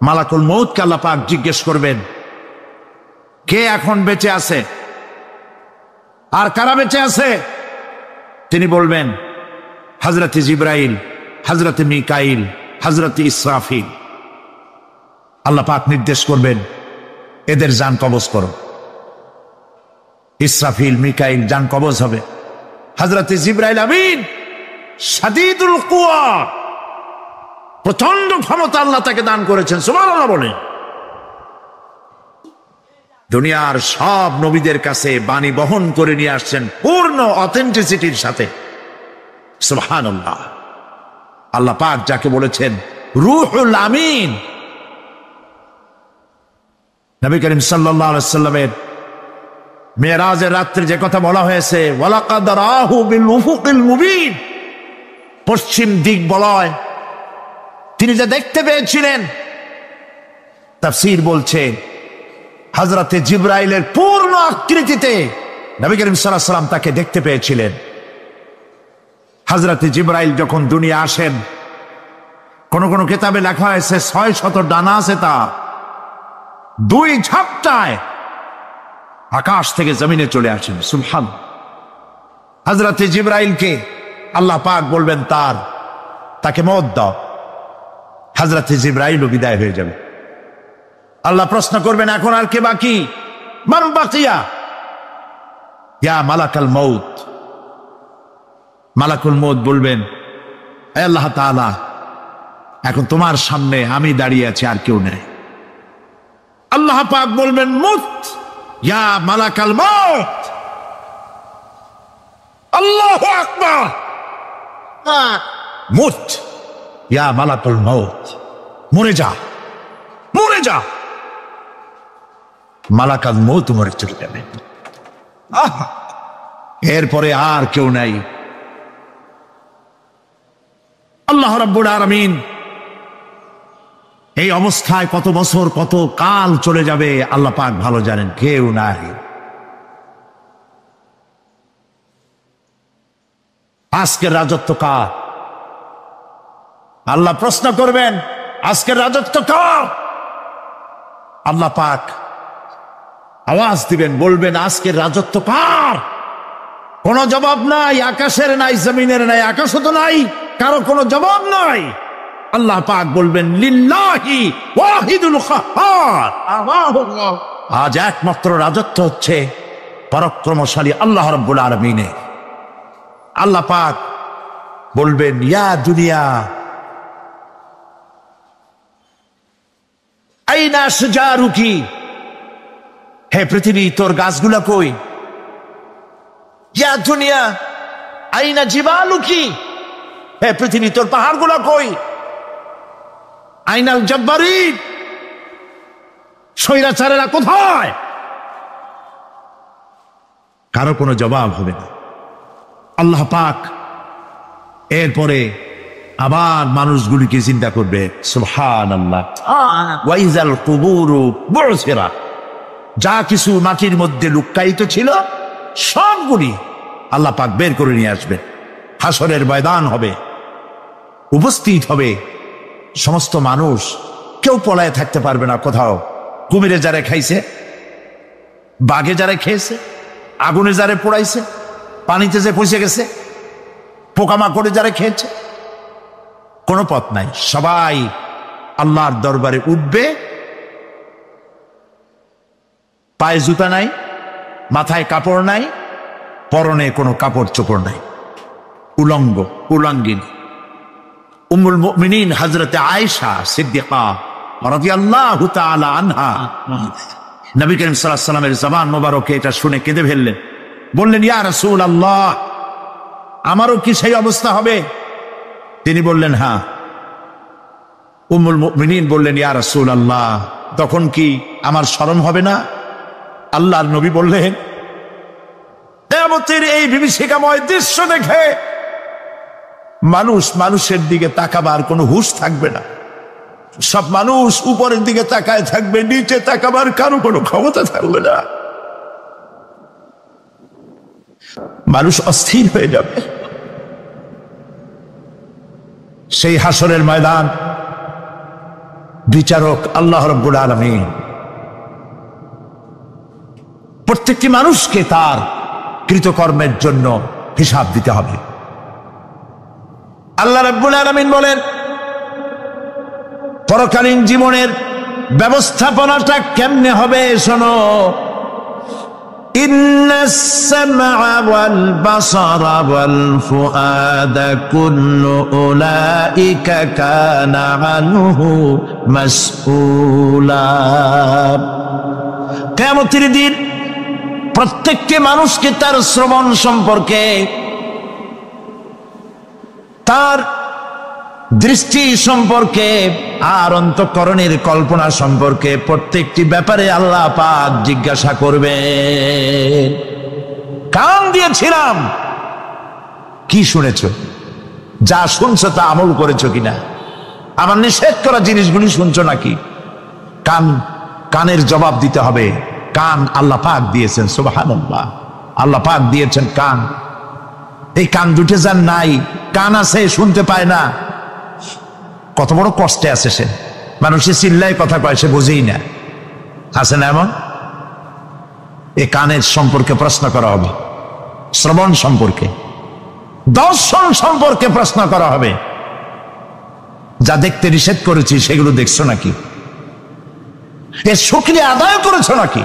মালাকুল মউতকে আল্লাহ পাক জিজ্ঞেস করবেন, কে এখন বেঁচে আছে আর কারা বেঁচে আছে? তিনি বলবেন, হযরত জিবরাইল, হযরত মিকাইল, হযরত ইসরাফিল। আল্লাহ পাক নির্দেশ করবেন, এদের জান কবজ করো। ইসরাফিল, মিকাইল জান কবজ হবে। হযরত জিবরাইল আমিন শাদীদুল কুওয়া, প্রচন্ড ক্ষমতা আল্লাহ তাকে দান করেছেন, সুবহানাল্লাহ বলেন। দুনিয়ার সব নবীদের কাছে বাণী বহন করে নিয়ে আসছেন পূর্ণ অথেন্টিসিটির সাথে, সুবহানাল্লাহ। আল্লাহ পাক যাকে বলেছেন রূহুল আমিন, নবী করিম সাল্লাল্লাহু আলাইহি ওয়াসাল্লামের মেরাজের রাত্রে যে কথা বলা হয়েছে, ওয়ালাকাদ রাহু বিল উফুকিল মুবিন, পশ্চিম দিক বলয় তিনি যা দেখতে পেয়েছিলেন, তাফসীর বলছে হযরতে জিবরাইলের পূর্ণ আকৃতিতে নবী করিম সাল্লাল্লাহু আলাইহি ওয়াসাল্লাম তাকে দেখতে পেয়েছিলেন। হযরতে জিবরাইল যখন দুনিয়া আসেন, কোন কোন কিতাবে লেখা হয়েছে 600 ডানা আছে, তা 2 ঝাপটায় আকাশ থেকে জমিনে চলে আসেন, সুবহানাল্লাহ। হযরতে জিবরাইলকে আল্লাহ পাক বলবেন তাকে মওত দাও, হযরতে জিবরাইলও বিদায় হয়ে যাবে। আল্লাহ প্রশ্ন করবেন, এখন আর কে বাকি? মান বাকিয়া ইয়া মালাকাল মউত। মালাকুল মউত বলবেন, হে আল্লাহ তাআলা, এখন তোমার সামনে আমি দাঁড়িয়ে আছি, আর কেউ নেই। আল্লাহ পাক বলবেন, মুত ইয়া মালাকাল মউত। আল্লাহু আকবার, মুত ইয়া মালাকুল মউত, মরে যা, মরে যা। মালাকাল মউত মরে চলে যাবে, এরপরে আর কেউ নাই। আল্লাহ রাব্বুল আলামিন এই অবস্থায় কত বছর কত কাল চলে যাবে আল্লাহ পাক ভালো জানেন, কেউ নাই। আজকের রাজত্ব কার? আল্লাহ প্রশ্ন করবেন, আজকের রাজত্ব কার? আল্লাহ পাক আওয়াজ দিবেন, বলবেন, আজকের রাজত্ব কার? কোন জবাব নাই, আকাশের নাই, জমিনের নাই, আকাশও তো নাই, কারো কোনো জবাব নাই। আল্লাহ পাক বলবেন, লিল্লাহি ওয়াহিদুল কাহ্হার। আজ একমাত্র রাজত্ব হচ্ছে পরাক্রমশালী আল্লাহ রাব্বুল আলামিনের। আল্লাহ পাক বলবেন, ইয়া দুনিয়া আইনা শুজারুকি, হে পৃথিবী তোর গাছগুলা কই? ইয়া দুনিয়া আইনা জিবালুকি, হে পৃথিবী তোর পাহাড়গুলা কই? আইনাল জব্বারিন, স্বৈরাচারেরা কোথায়? কারো কোনো জবাব হবে না। আল্লাহ পাক এরপরে আবার মানুষগুলিকে চিন্তা করবে, সুবহানাল্লাহ। ওয়াইজাল কুবুরু বুসিরাত, যা কিছু মাটির মধ্যে লুক্কায়িত ছিল সবগুলি আল্লাহ পাক বের করে নিয়ে আসবে। হাসরের ময়দান হবে, উপস্থিত হবে সমস্ত মানুষ, কেউ পলায় থাকতে পারবে না কোথাও। কুমিরে যারা খাইছে, বাঘে যারা খেয়েছে, আগুনে যারা পোড়াইছে, পানিতে যে পচে গেছে, পোকামাকড়ে যারা খেয়েছে, কোনো পথ নাই। সবাই আল্লাহর দরবারে উঠবে, পায়ে জুতা নাই, মাথায় কাপড় নাই, পরনে কোনো কাপড় চোপড় নাই, উলঙ্গ উলঙ্গিনী। উম্মুল মুমিনিন হযরতে আয়েশা সিদ্দিকা রাদিয়াল্লাহু তাআলা আনহা, নবী করিম সাল্লাল্লাহু আলাইহি ওয়াসাল্লামের জবান মোবারকে এটা শুনে কেঁদে ফেললেন, বললেন, ইয়া রাসূলুল্লাহ, আমারও কি সেই অবস্থা হবে? তিনি বললেন, হ্যাঁ। উম্মুল মুমিনিন বললেন, ইয়া রাসূলুল্লাহ, তখন কি আমার শরম হবে না? আল্লাহর নবী বললেন, কিয়ামতের এই বিভীষিকাময় দৃশ্য দেখে মানুষ মানুষের দিকে তাকাবার কোনো হুঁশ থাকবে না। সব মানুষ উপরের দিকে তাকায় থাকবে, নিচে তাকাবার কারো কোনো ক্ষমতা থাকবে না। মানুষ অস্থির হয়ে যাবে। সেই হাসরের ময়দান বিচারক আল্লাহ রাব্বুল আলামিন প্রত্যেকটি মানুষকে তার কৃতকর্মের জন্য হিসাব দিতে হবে। আল্লাহ রাব্বুল আলামিন বলেন, পরকালীন জীবনের ব্যবস্থাপনাটা কেমনে হবে শোনো। ইন্নাস সামআ ওয়াল বাসারা ওয়াল ফুআদা কুল্লু উলাইকা কানা আনহু মাসউলা। কিয়ামতের দিন প্রত্যেকটি মানুষকে তার শ্রবণ সম্পর্কে, তার দৃষ্টি সম্পর্কে, আর অন্তঃকরণের কল্পনা সম্পর্কে প্রত্যেকটি ব্যাপারে আল্লাহ পাক জিজ্ঞাসা করবেন। কান দিয়েছিলাম, কি শুনেছ? যা শুনছো তা আমল করেছো কিনা? আমার নিষেধ করা জিনিসগুলি শুনছো নাকি? কানের জবাব দিতে হবে। কান আল্লাহ পাক দিয়েছেন, সুবহানাল্লাহ। আল্লাহ পাক দিয়েছেন কান। এই কান দুটে যার নাই, কান আছে শুনতে পায় না, কত বড় কষ্টে আছে সে। মানুষের চিল্লায় কথা কয়, সে বুঝেই না। আছে না এমন? এই কানের সম্পর্কে প্রশ্ন করা হবে, শ্রবণ সম্পর্কে, দর্শন সম্পর্কে প্রশ্ন করা হবে। যা দেখতে নিষেধ করেছি সেগুলো দেখছো নাকি? এর শুকরিয়া আদায় করেছো নাকি?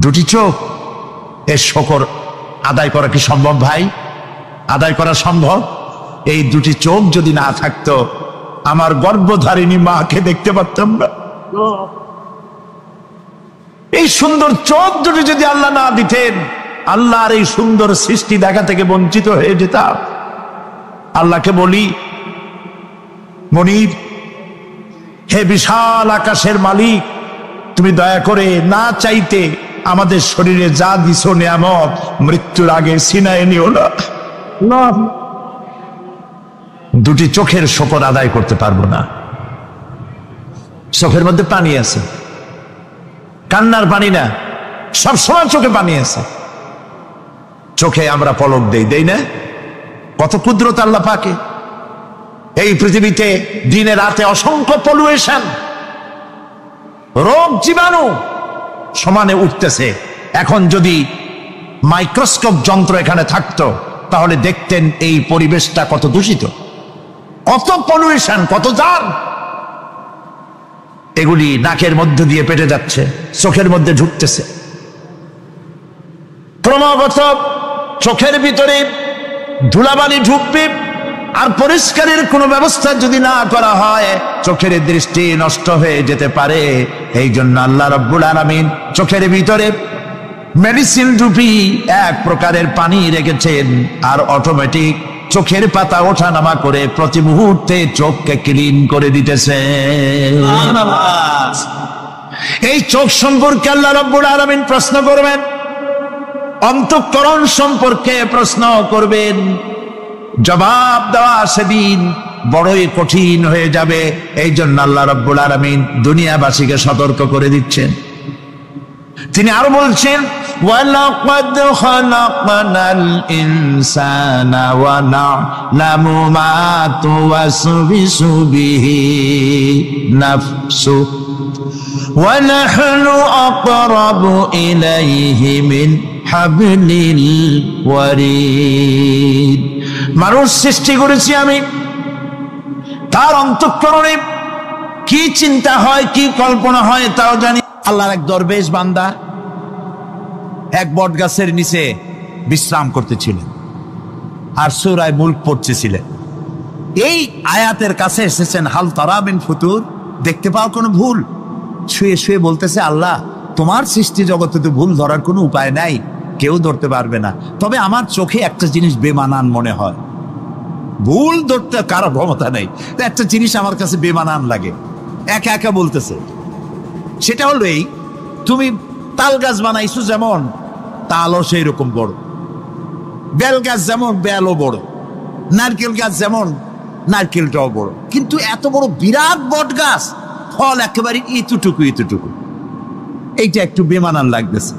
দুটি চোখ, এর শকর আদায় করা কি সম্ভব ভাই? আদায় করা সম্ভব? এই দুটি চোখ যদি না থাকতো, আমার গর্ভধারিণী মাকে দেখতে পারতাম না। এই সুন্দর চোখ দুটি যদি আল্লাহ না দিতেন, আল্লাহর এই সুন্দর সৃষ্টি দেখা থেকে বঞ্চিত হয়ে যেতাম। আল্লাহকে বলি, মনির, হে বিশাল আকাশের মালিক, তুমি দয়া করে না চাইতে আমাদের শরীরে যা দিছো নিয়ামত, মৃত্যুর আগে সিনায় নিও না। দুটি চোখের শকর আদায় করতে পারবো না। চোখের মধ্যে পানি আছে, কান্নার পানি না, সবসময় চোখে পানি আছে। চোখে আমরা পলক দেই না? কত কুদরত আল্লাহ পাকে। এই পৃথিবীতে দিনে রাতে অসংখ্য পলুয়েশন, রোগ জীবাণু সমানে উঠতেছে। এখন যদি মাইক্রোস্কোপ যন্ত্র এখানে থাকতো, তাহলে দেখতেন এই পরিবেশটা কত দূষিত, কত পলুয়েশন, কত জার। এগুলি নাকের মধ্যে দিয়ে পেটে যাচ্ছে, চোখের মধ্যে ঢুকতেছে। ক্রমাগত চোখের ভিতরে ধুলাবালি ঢুকবে, আর পরিষ্কারের কোনো ব্যবস্থা যদি না করা হয়, চোখের দৃষ্টি নষ্ট হয়ে যেতে পারে। এই জন্য আল্লাহ রাব্বুল আলামিন চোখের ভিতরে মেডিসিন রূপী এক প্রকারের পানি রেখেছেন, আর অটোমেটিক চোখের পাতা ওঠানামা করে প্রতি মুহূর্তে চোখকে ক্লিন করে দিতেছে। এই চোখ সম্পর্কে আল্লাহ রাব্বুল আলামিন প্রশ্ন করবেন, অন্তঃকরণ সম্পর্কে প্রশ্ন করবেন। জবাব দেওয়া সেদিন বড়ই কঠিন হয়ে যাবে। এই জন্য আল্লাহ রাব্বুল আলামিন দুনিয়াবাসীকে সতর্ক করে দিচ্ছেন। তিনি আরো বলছেন, ওয়ালাকাদ খালাকনাল ইনসানা ওয়া না'লামু মা তুওয়াসবিসু বিহি নাফসু ওয়া নাহনু আকরাবু ইলাইহি মিন হাবলিল ওয়ারিদ। মানুষ সৃষ্টি করেছি আমি, তার অন্তঃকরণে কি চিন্তা হয়, কি কল্পনা হয় তাও জানি। আল্লাহর এক দরবেশ বান্দা এক বট গাছের নিচে বিশ্রাম করতেছিলেন, আর সূরা মুলক পড়তেছিলেন। এই আয়াতের কাছে এসেছেন, হাল তারা মিন ফুতুর, দেখতে পাও কোনো ভুল? শুয়ে শুয়ে বলতেছে, আল্লাহ, তোমার সৃষ্টি জগতে তো ভুল ধরার কোনো উপায় নাই, কেউ ধরতে পারবে না। তবে আমার চোখে একটা জিনিস বেমানান মনে হয়। ভুল ধরতে কারো ক্ষমতা নেই, একটা জিনিস আমার কাছে বেমানান লাগে। একা একা বলতেছে, সেটা হলো এই, তুমি তাল গাছ বানাইছো যেমন, তালও সেই রকম বড়, বেল গাছ যেমন, বেলও বড়, নারকেল গাছ যেমন, নারকেলটাও বড়, কিন্তু এত বড় বিরাট বট গাছ, ফল একেবারে এতটুকু এতটুকু। এইটা একটু বেমানান লাগতেছে।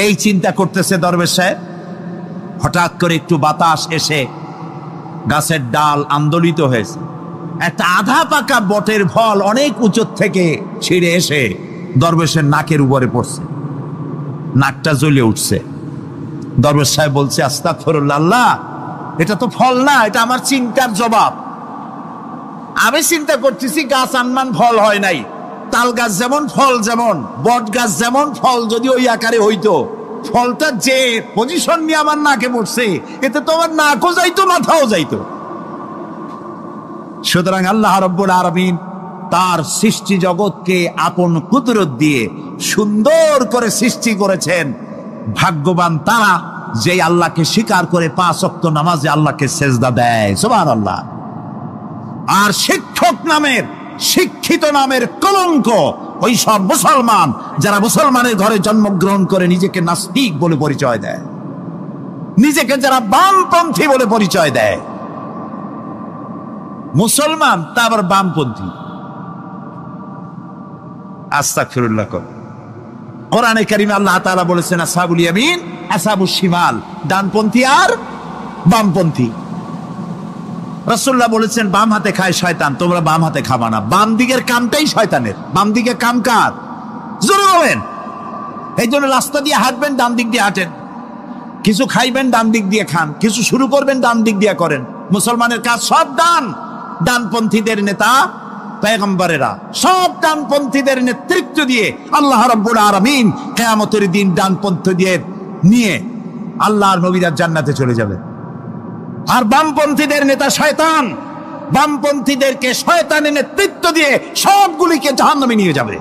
এই চিন্তা করতেছে দরবেশ সাহেব। হঠাৎ করে একটু বাতাস এসে গাছের ডাল আন্দোলিত হয়েছে, একটা আধা পাকা বটের ফল অনেক উঁচু থেকে ছিঁড়ে এসে দরবেশের নাকের উপরে পড়ছে, নাকটা জ্বলে উঠছে। দরবেশ সাহেব বলছে, আস্তাগফিরুল্লাহ, আল্লাহ, এটা তো ফল না, এটা আমার চিন্তার জবাব। আমি চিন্তা করতেছি গাছ আনমান ফল হয় নাই, তাল গাছ যেমন ফল যেমন, বট গাছ যেমন ফল যদি ওই আকারে হইতো, ফলটা যে পজিশন নিয়ে আমার নাকে পড়ছে, এতে তো আমার নাকও যাইতো, মাথাও যাইতো। সুতরাং আল্লাহ রাব্বুল আলামিন তার সৃষ্টি জগৎকে আপন কুদরত দিয়ে সুন্দর করে সৃষ্টি করেছেন। ভাগ্যবান তারা যে আল্লাহকে স্বীকার করে 5 ওয়াক্ত নামাজে আল্লাহকে সেজদা দেয়, সুবহানাল্লাহ। আর শিক্ষক নামের, শিক্ষিত নামের কলঙ্ক ওই সব মুসলমান যারা মুসলমানের ঘরে জন্মগ্রহণ করে নিজেকে নাস্তিক বলে পরিচয় দেয়, নিজেকে যারা বামপন্থী বলে পরিচয় দেয়। মুসলমান তা আবার বামপন্থী, আস্তাগফিরুল্লাহ। কোরআনে কারিমে আল্লাহ তাআলা বলেছেন, আসহাবুল ইয়ামিন আসহাবুশ শিমাল, ডানপন্থী আর বামপন্থী। রাসূলুল্লাহ বলেছেন, বাম হাতে খায় শয়তান, তোমরা বাম হাতে খাবা না। বাম দিকের কামটাই শয়তানের, বাম দিকে কাম কার? জোরে বলেন। এই জন্য রাস্তা দিয়ে হাঁটবেন, ডান দিক দিয়ে হাঁটেন। কিছু খাইবেন, ডান দিক দিয়ে খান। কিছু শুরু করবেন, ডান দিক দিয়ে করেন। মুসলমানের কাজ সব ডান। ডানপন্থীদের নেতা পয়গম্বরেরা সব ডানপন্থীদের নেতৃত্ব দিয়ে আল্লাহ রাব্বুল আলামিন কিয়ামতের দিন ডানপন্থীদের নিয়ে আল্লাহর নবীরা জান্নাতে চলে যাবে। আর বামপন্থীদের নেতা শয়তান, বামপন্থীদেরকে শয়তানের নেতৃত্ব দিয়ে সবগুলিকে জাহান্নামে নিয়ে যাবে।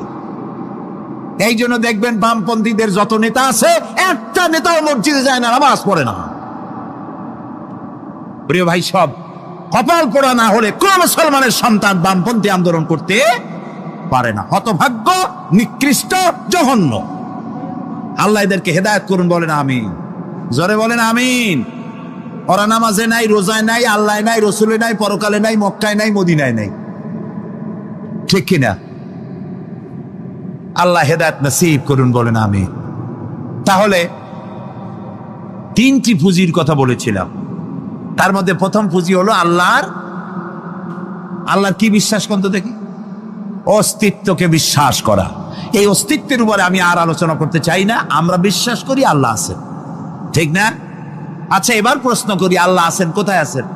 এই জন্য দেখবেন বামপন্থীদের যত নেতা আছে, একটা নেতাও মসজিদে যায় না, নামাজ পড়ে না। প্রিয় ভাই, সব কপাল পোড়া না হলে কোন মুসলমানের সন্তান বামপন্থী আন্দোলন করতে পারে না। হতভাগ্য, নিকৃষ্ট, জঘন্য। আল্লাহ এদেরকে হেদায়েত করুন, বলেন আমিন। জোরে বলেন আমিন। ওরা নামাজে নাই, রোজায় নাই, আল্লাহ নাই, রসুলে নাই, পরকালে নাই, মক্কায় নাই, মদিনায় নাই, ঠিক কিনা? আল্লাহ হেদায়েত নসিব করুন, বলেন আমিন। তাহলে 3টি পুঁজির কথা বলেছিলাম। তার মধ্যে প্রথম পুঁজি হলো আল্লাহর কি বিশ্বাস করতে দেখি? অস্তিত্বকে বিশ্বাস করা। এই অস্তিত্বের উপরে আমি আর আলোচনা করতে চাই না। আমরা বিশ্বাস করি আল্লাহ আছেন, ঠিক না? আচ্ছা, এবার প্রশ্ন করি, আল্লাহ আছেন, কোথায় আছেন?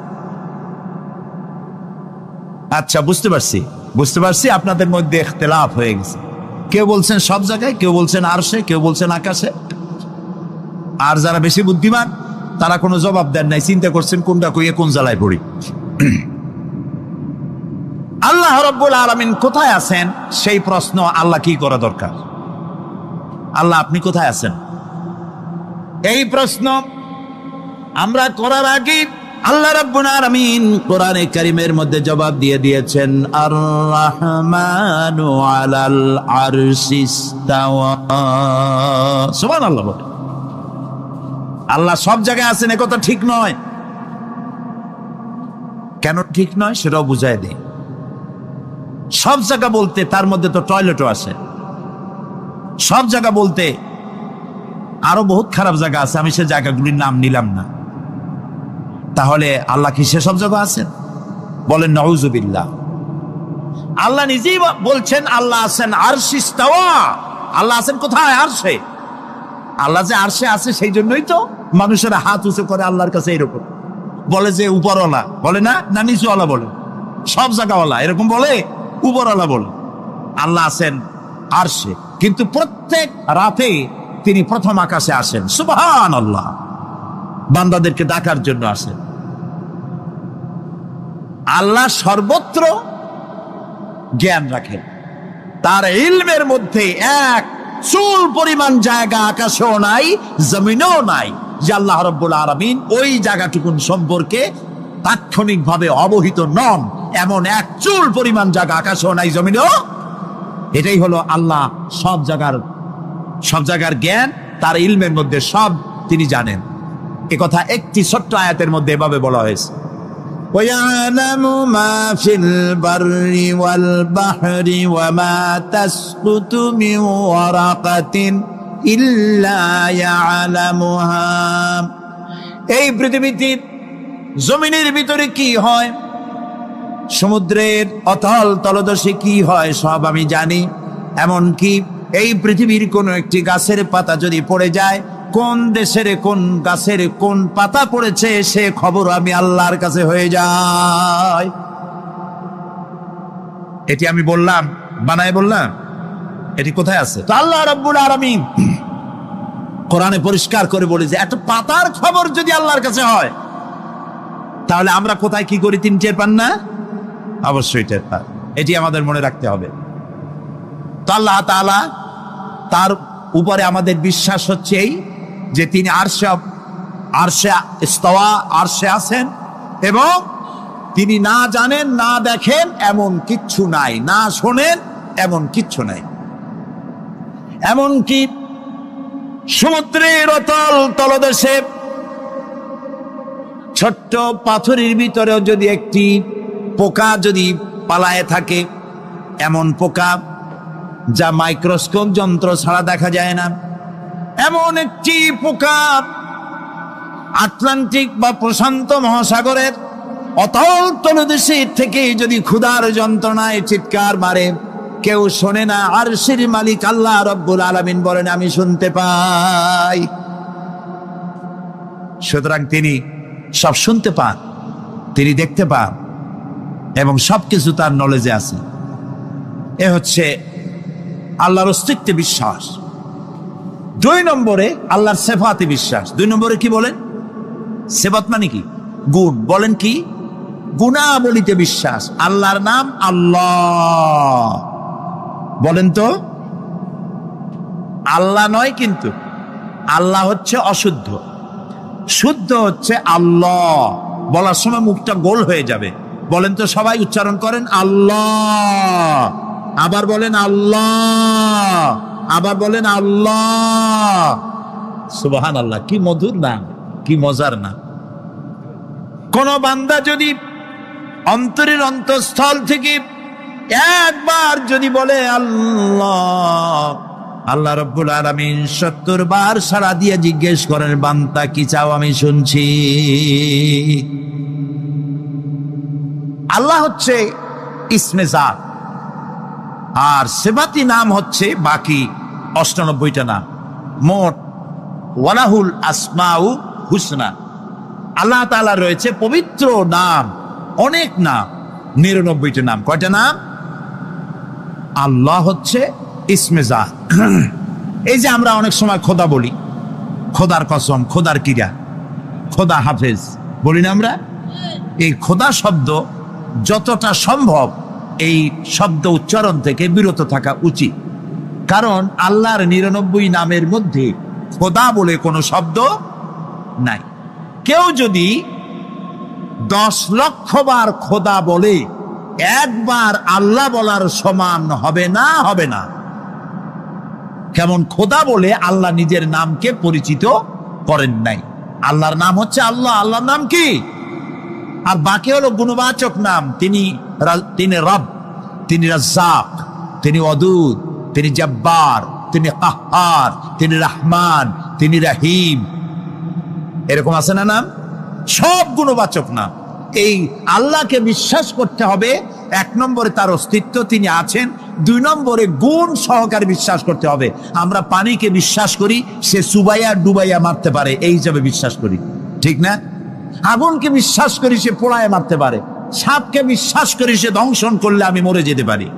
আচ্ছা, বুঝতে পারছি আপনাদের মধ্যে ইখতিলাফ হয়ে গেছে। কেউ বলছেন সব জায়গায়, কেউ বলছেন আরশে, কেউ বলছেন আকাশে। আর যারা বেশি বুদ্ধিমান তারা কোনো জবাব দেন নাই, চিন্তা করছেন কোনটা কইয়ে কোন জ্বালায় পড়ি। আল্লাহ রাব্বুল আলামিন কোথায় আছেন সেই প্রশ্ন আল্লাহ কি করা দরকার? আল্লাহ আপনি কোথায় আছেন, এই প্রশ্ন আমরা করার আগে আল্লাহ রাব্বুল আলামিন কোরআনে কারীমের মধ্যে জবাব দিয়ে দিয়েছেন, আর রাহমানু আলাল আরশি ইস্তাওয়া। সুবহানাল্লাহ। আল্লাহ সব জায়গায় আছেন এ কথা ঠিক নয়। কেন ঠিক নয় সেটাও বুঝাই দেই। সব জায়গা বলতে তার মধ্যে তো টয়লেটও আছে। সব জায়গা বলতে আরো বহুত খারাপ জায়গা আছে, আমি সে জায়গাগুলির নাম নিলাম না। তাহলে আল্লাহ কি সে সব জায়গা আছেন? বলেন নাউজুবিল্লাহ। আল্লাহ নিজেই বলছেন আল্লাহ আছেন আরশে ইস্তাওয়া। আল্লাহ আছেন কোথায়? আরশে। আল্লাহ যে আরশে আছে সেই জন্যই তো মানুষেরা হাত উঁচু করে আল্লাহর কাছে, এরকম বলে যে উপরওয়ালা, বলে না, না নিচুওয়ালা বলে, সব জায়গাওয়ালা এরকম বলে, উপরওয়ালা বলে। আল্লাহ আছেন আরশে, কিন্তু প্রত্যেক রাতে তিনি প্রথম আকাশে আসেন। সুবহানাল্লাহ। বান্দাদেরকে ডাকার জন্য আসেন। আল্লাহ সর্বত্র জ্ঞান রাখেন। তার ইলমের মধ্যে এক চুল পরিমাণ জায়গা আকাশেও নাই, জমিনেও নাই যে আল্লাহ রাব্বুল আলামিন ওই জায়গাটুকুন সম্পর্কে তাৎক্ষণিকভাবে অবহিত নন। এমন এক চুল পরিমাণ জায়গা আকাশেও নাই, জমিনেও। এটাই হলো আল্লাহ সব জায়গার জ্ঞান। তার ইলমের মধ্যে সব তিনি জানেন। এ কথা একটি ছোট্ট আয়াতের মধ্যে এভাবে বলা হয়েছে, وَيَعْلَمُ مَا فِي الْبَرِّ وَالْبَحْرِ وَمَا تَسْقُطُ مِنْ وَرَقَةٍ إِلَّا يَعْلَمُهَا। এই পৃথিবীতে জমিনের ভিতরে কি হয়, সমুদ্রের অতল তলদেশে কি হয় সব আমি জানি। এমনকি এই পৃথিবীর কোন একটি গাছের পাতা যদি পড়ে যায়, কোন দেশের কোন গাছের কোন পাতা পড়েছে সে খবর আমি আল্লাহর কাছে হয়ে যায়। এটি আমি বললাম, বানায় বললাম? এটি কোথায় আছে? তো আল্লাহ রাব্বুল আলামিন কোরআনে পরিষ্কার করে বলে যে এত পাতার খবর যদি আল্লাহর কাছে হয়, তাহলে আমরা কোথায় কি করি তিনি টের পান না? অবশ্যই টের পান। এটি আমাদের মনে রাখতে হবে। তো আল্লাহ তাআলা তার উপরে আমাদের বিশ্বাস হচ্ছে এই যে তিনি আরশে ইস্তাওয়া, আরশে আছেন, এবং তিনি না জানেন না দেখেন এমন কিচ্ছু নাই, না শোনেন এমন কিচ্ছু নাই। এমনকি সমুদ্রের অতল তলদেশে ছোট্ট পাথরের ভিতরেও যদি একটি পোকা যদি পালায়ে থাকে, এমন পোকা যা মাইক্রোস্কোপ যন্ত্র ছাড়া দেখা যায় না, এমন একটি পোকা আটলান্টিক বা প্রশান্ত মহাসাগরের অতল তলদেশে থেকে যদি ক্ষুধার যন্ত্রণায় চিৎকার মারে, কেউ শোনে না। আরশের মালিক আল্লাহ রাব্বুল আলামিন বলেন আমি শুনতে পাই। সুতরাং তিনি সব শুনতে পান, তিনি দেখতে পান, এবং সবকিছু তার নলেজে আছে। এ হচ্ছে আল্লাহর অস্তিত্বে বিশ্বাস। 2 নম্বরে আল্লাহর সিফাতে বিশ্বাস। 2 নম্বরে কি বলেন? সিফাত মানে কি? গুণ। বলেন কি? গুণাবলীতে বিশ্বাস। আল্লাহর নাম আল্লাহ। বলেন তো, আল্লাহ নয়, কিন্তু আল্লাহ হচ্ছে অশুদ্ধ, শুদ্ধ হচ্ছে আল্লাহ। বলার সময় মুখটা গোল হয়ে যাবে। বলেন তো, সবাই উচ্চারণ করেন আল্লাহ, আবার বলেন আল্লাহ, আবার বলেন আল্লাহ। সুবহানাল্লাহ, কি মধুর নাম, কি মজার নাম। কোন বান্দা যদি অন্তরের অন্তঃস্থল থেকে একবার যদি বলে আল্লাহ, আল্লাহ রাব্বুল আলামিন 70 বার সাড়া দিয়ে জিজ্ঞেস করেন বান্দা কি চাও, আমি শুনছি। আল্লাহ হচ্ছে ইসমে জাত, আর সিফাতি নাম হচ্ছে বাকি 98টা নাম। মোট ওয়ালাহুল আসমাউ হুসনা। আল্লাহ তাআলা রয়েছে পবিত্র নাম, অনেক নাম, 99টা নাম। কয়টা নাম? আল্লাহ হচ্ছে ইসমে জাত। এই যে আমরা অনেক সময় খোদা বলি, খোদার কসম, খোদার কিরা, খোদা হাফেজ বলি না আমরা? এই খোদা শব্দ যতটা সম্ভব এই শব্দ উচ্চারণ থেকে বিরত থাকা উচিত, কারণ আল্লাহর 99 নামের মধ্যে খোদা বলে কোনো শব্দ নাই। কেউ যদি 10 লক্ষ বার খোদা বলে, একবার আল্লাহ বলার সমান হবে না, হবে না। কেমন খোদা বলে আল্লাহ নিজের নামকে পরিচিত করেন নাই। আল্লাহর নাম হচ্ছে আল্লাহ। আল্লাহর নাম কি? আর বাকি হলো গুণবাচক নাম। তিনি রব, তিনি রাজ্জাক, তিনি ওয়াদুদ, তিনি জব্বার, তিনি কাহ্হার, তিনি রহমান, তিনি রহিম। এরকম আছে না নাম? সব গুণবাচক নাম। এই আল্লাহকে বিশ্বাস করতে হবে। 1 নম্বরে তার অস্তিত্ব, তিনি আছেন। 2 নম্বরে গুণ সহকারে বিশ্বাস করতে হবে। আমরা পানিকে বিশ্বাস করি সে চুবাইয়া ডুবাইয়া মারতে পারে, এই হিসাবে বিশ্বাস করি, ঠিক না? আগুনকে বিশ্বাস করি সে পোড়ায় মারতে পারে। সাপকে বিশ্বাস করি সে দংশন করলে আমি মরে যেতে পারি,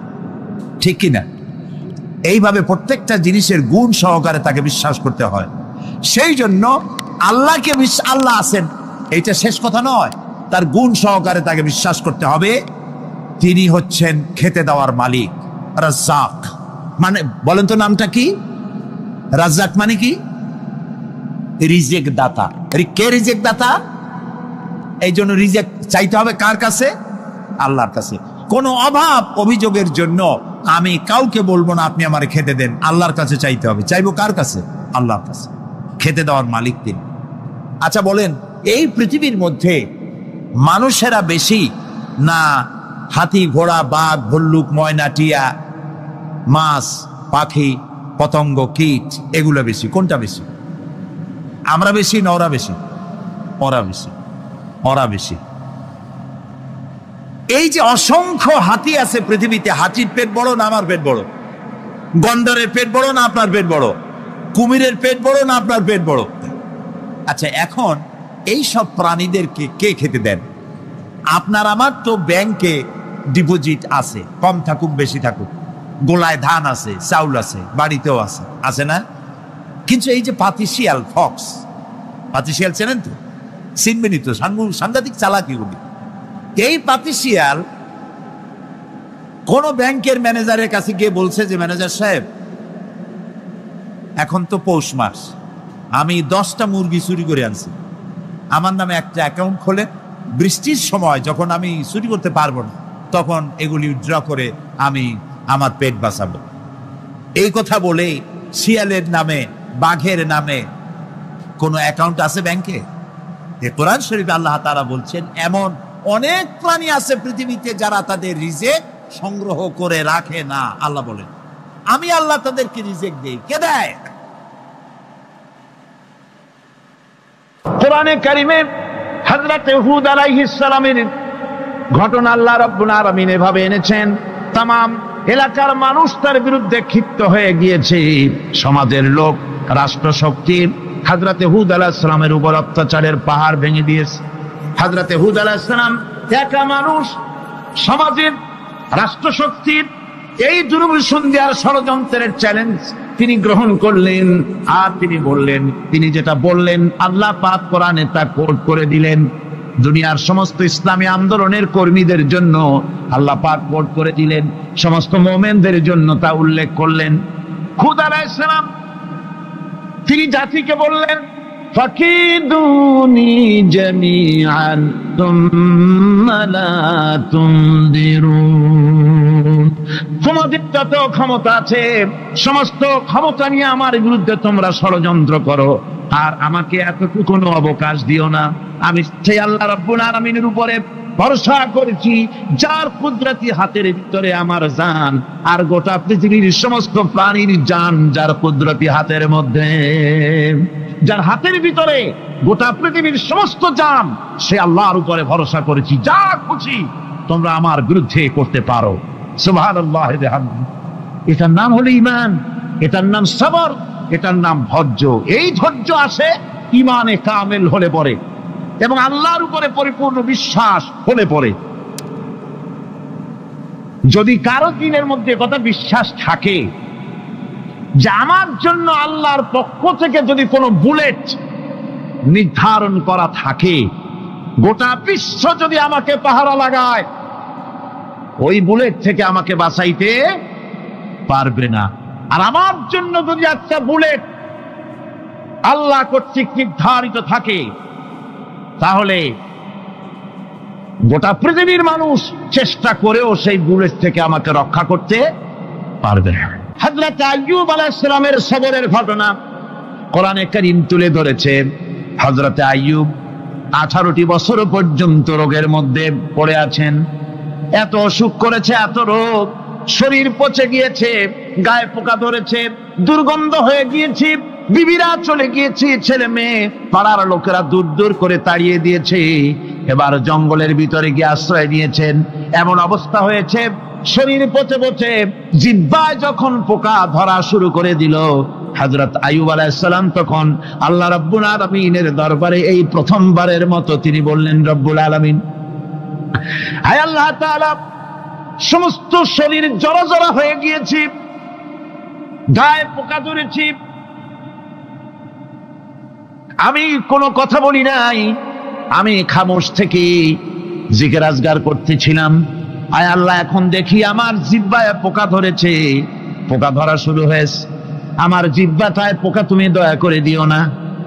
ঠিক কিনা? এইভাবে প্রত্যেকটা জিনিসের গুণ সহকারে তাকে বিশ্বাস করতে হয়। সেই জন্য আল্লাহকে আল্লাহ আছেন এইটা শেষ কথা নয়, তার গুণ সহকারে তাকে বিশ্বাস করতে হবে। তিনি হচ্ছেন খেতে দেওয়ার মালিক, রাজ্জাক। মানে বলেন তো নামটা কি? রাজ্জাক মানে কি? রিজেক দাতা। কে রিজেক দাতা? এই জন্য রিজেক চাইতে হবে কার কাছে? আল্লাহর কাছে। কোনো অভাব অভিযোগের জন্য আমি কাউকে বলবো না আপনি আমার খেতে দেন, আল্লাহর কাছে চাইতে হবে। চাইবো কার কাছে? আল্লাহর কাছে। খেতে দেওয়ার মালিক তিনি। আচ্ছা বলেন, এই পৃথিবীর মধ্যে মানুষেরা বেশি না হাতি, ঘোড়া, বাঘ, ভল্লুক, ময়না, টিয়া, মাছ, পাখি, পতঙ্গ, কীট এগুলো বেশি? কোনটা বেশি? আমরা বেশি না ওরা বেশি? ওরা বেশি, ওরা বেশি। এই যে অসংখ্য হাতি আছে পৃথিবীতে, হাতির পেট বড় না আমার পেট বড়? গন্ডারের পেট বড় না আপনার পেট বড়? কুমিরের পেট বড় না আপনার পেট বড়? আচ্ছা, এখন এই সব প্রাণীদেরকে কে খেতে দেন? আপনার আমার তো ব্যাংকে ডিপোজিট আছে, কম থাকুক বেশি থাকুক, গোলায় ধান আছে, চাউল আছে, বাড়িতেও আছে, আছে না? কিন্তু এই যে পাতিশিয়াল, ফক্স, পাতিশিয়াল চেনেন তো? চিনবেনই তো, সাংঘাতিক চালাকি গুলি। এই পাতিশিয়াল কোন ব্যাংকের ম্যানেজারের কাছে গিয়ে বলছে যে, ম্যানেজার সাহেব, এখন তো পৌষ মাস, আমি 10টা মুরগি চুরি করে আনছি, আমার নামে একটা অ্যাকাউন্ট খোলে, বৃষ্টির সময় যখন আমি চুরি করতে পারবো না তখন এগুলি উইথড্র করে আমি আমার পেট বাঁচাবো। এই কথা বলে শিয়ালের নামে, বাঘের নামে কোন অ্যাকাউন্ট আছে ব্যাংকে? কোরআন শরীফে আল্লাহ তাআলা বলছেন, এমন অনেক প্রাণী আছে পৃথিবীতে যারা তাদের রিজেক সংগ্রহ করে রাখে না। আল্লাহ বলেন, আমি আল্লাহ তাদেরকে রিজেক দেই। কে দেয়? কোরআনে কারিমে হযরত হুদ আলাইহিস সালামের ঘটনা আল্লাহ রাব্বুল আলামিন এভাবে এনেছেন, तमाम এলাকার মানুষ তার বিরুদ্ধে ক্ষিপ্ত হয়ে গিয়েছে। সমাজের লোক, রাষ্ট্রশক্তি হযরত হুদ আলাইহিস সালামের উপর অত্যাচারের পাহাড় ভেঙে দিয়েছে। হযরত হুদ আলাইহিস সালাম একা মানুষ, সমাজের রাষ্ট্রশক্তির এই দুর্বিসন্ধির ষড়যন্ত্রের চ্যালেঞ্জ তিনি গ্রহণ করলেন। আর তিনি বললেন, তিনি যেটা বললেন আল্লাহ পাক কোরআনে তা কোট করে দিলেন। দুনিয়ার সমস্ত ইসলামী আন্দোলনের কর্মীদের জন্য আল্লাহ পাক কোট করে দিলেন, সমস্ত মুমিনদের জন্য তা উল্লেখ করলেন। হুদ আলাইহিস সালাম তিনি জাতিকে বললেন, ফাকিদুনি জামিআন তুম্মা লা তুনদিরুন। তোমাদের যত ক্ষমতা আছে সমস্ত ক্ষমতা নিয়ে আমার বিরুদ্ধে তোমরা ষড়যন্ত্র করো, আর আমাকে এতটুকু অবকাশ দিও না। আমি সেই আল্লাহ রাব্বুল আলামিনের উপরে ভরসা করেছি যার কুদরতি হাতের ভিতরে আমার জান, আর গোটা পৃথিবীর সমস্ত প্রাণীর জান যার কুদরতি হাতের মধ্যে, যার হাতের ভিতরে গোটা পৃথিবীর সমস্ত জান, সে আল্লাহর উপরে ভরসা করেছি। যা খুশি তোমরা আমার বিরুদ্ধে করতে পারো। সুবহানাল্লাহ। এটার নাম হলো ঈমান, এটার নাম সবর, এটার নাম ধৈর্য। এই ধৈর্য আসে ঈমানে কামেল হলে পরে এবং আল্লাহর উপরে পরিপূর্ণ বিশ্বাস হলে পরে। যদি কারো দিনের মধ্যে কথা বিশ্বাস থাকে যে আমার জন্য আল্লাহর পক্ষ থেকে যদি কোনো বুলেট নির্ধারণ করা থাকে, গোটা বিশ্ব যদি আমাকে পাহারা লাগায়, ওই বুলেট থেকে আমাকে বাঁচাইতে পারবে না। আর আমার জন্য যদি একটা বুলেট আল্লাহ কর্তৃক নির্ধারিত থাকে, তাহলে গোটা পৃথিবীর মানুষ চেষ্টা করেও সেই বুলেট থেকে আমাকে রক্ষা করতে পারবে না। হযরত আইয়ুব আলাইহিস সালামের সবরের ঘটনা কোরআনে কারীম তুলে ধরেছে। হযরত আইয়ুব 18টি বছর পর্যন্ত রোগের মধ্যে পড়ে আছেন। এত অসুখ করেছে, এত রোগ, শরীর পচে গিয়েছে, গায়ে পোকা ধরেছে, দুর্গন্ধ হয়ে গিয়েছে, বিবিরা চলে গিয়েছে, ছেলে মেয়ে পাড়ার লোকেরা দূর দূর করে তাড়িয়ে দিয়েছে। এবার জঙ্গলের ভিতরে গিয়ে আশ্রয় নিয়েছেন। এমন অবস্থা হয়েছে, শরীর পচে পচে জিহ্বায় যখন পোকা ধরা শুরু করে দিল, হযরত আইয়ুব আলাইহিস সালাম তখন আল্লাহ রাব্বুল আলামিনের দরবারে এই প্রথমবারের মতো তিনি বললেন, রব্বুল আলামিন, হায় আল্লাহ তাআলা, সমস্ত শরীর জড়জড়া হয়ে গিয়েছে, গায়ে পোকা ধরেছে, আমি কোনো কথা বলি নাই, আমি খামোশ থেকে জিকির আজগার করতেছিলাম। আয় আল্লাহ, এখন দেখি আমার জিহ্বায় পোকা ধরেছে, পোকা ধরা শুরু হয়েছে। আমার জিহ্বাটায় পোকা তুমি দয়া করে দিও না,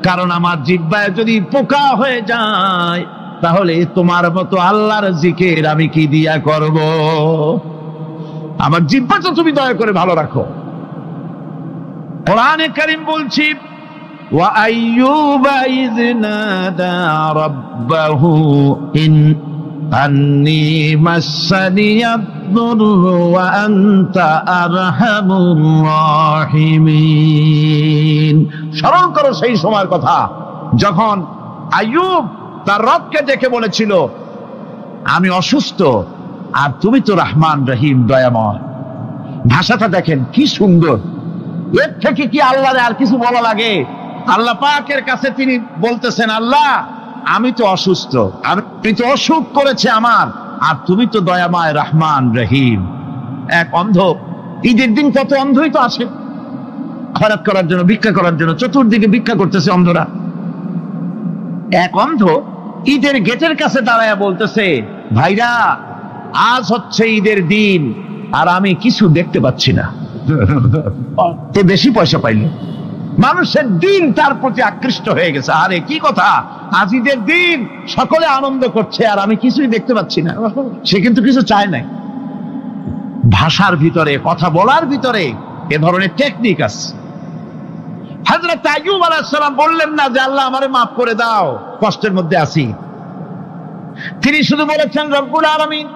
কারণ আমার জিহ্বায় যদি পোকা হয়ে যায় তাহলে তোমার মতো আল্লাহর জিকির আমি কি দিয়া করব? আমার জিহ্বাটা তুমি দয়া করে ভালো রাখো। কোরআনে কারীম বলছি, وَأَيُّوبَ إِذْ نَادَى رَبَّهُ أَنِّي مَسَّنِيَ الضُّرُّ وَأَنْتَ أَرْحَمُ الراحمين। স্মরণ করো সেই সময়ের কথা যখন আইয়ুব তার রবকে ডেকে বলেছিল, আমি অসুস্থ, আর তুমি তো রহমান রহিম দয়াময়। ভাষাটা দেখেন কি সুন্দর, এর থেকে কি আল্লাহর আর কিছু বলা লাগে? আল্লাহ পাকের কাছে তিনি বলতেছেন, আল্লাহ আমি তো অসুস্থ, আমি তো অসুখ করেছে আমার, আর তুমি তো দয়াময় রহমান রহিম। এক অন্ধ, ঈদের দিন কত অন্ধই তো আসে খয়রাত করার জন্য, ভিক্ষা করার জন্য, চতুর্দিকে ভিক্ষা করতেছে অন্ধরা। এক অন্ধ ঈদের গেটের কাছে দাঁড়ায় বলতেছে, ভাইরা আজ হচ্ছে ঈদের দিন আর আমি কিছু দেখতে পাচ্ছি না। বেশি পয়সা পাইল, মানুষের দিন তার প্রতি আকৃষ্ট হয়ে গেছে। আরে কি কথা, আজ ঈদের দিন, সকলে আনন্দ করছে আর আমি কিছুই দেখতে পাচ্ছি না। সে কিন্তু কিছু চায় নাই। ভাষার ভিতরে, কথা বলার ভিতরে এ ধরনের টেকনিক আছে। হযরত আইয়ুব আলাইহিস সালাম বললেন না যে আল্লাহ আমারে মাফ করে দাও, কষ্টের মধ্যে আছি। তিনি শুধু বলেছেন, রব্বুল আলামিন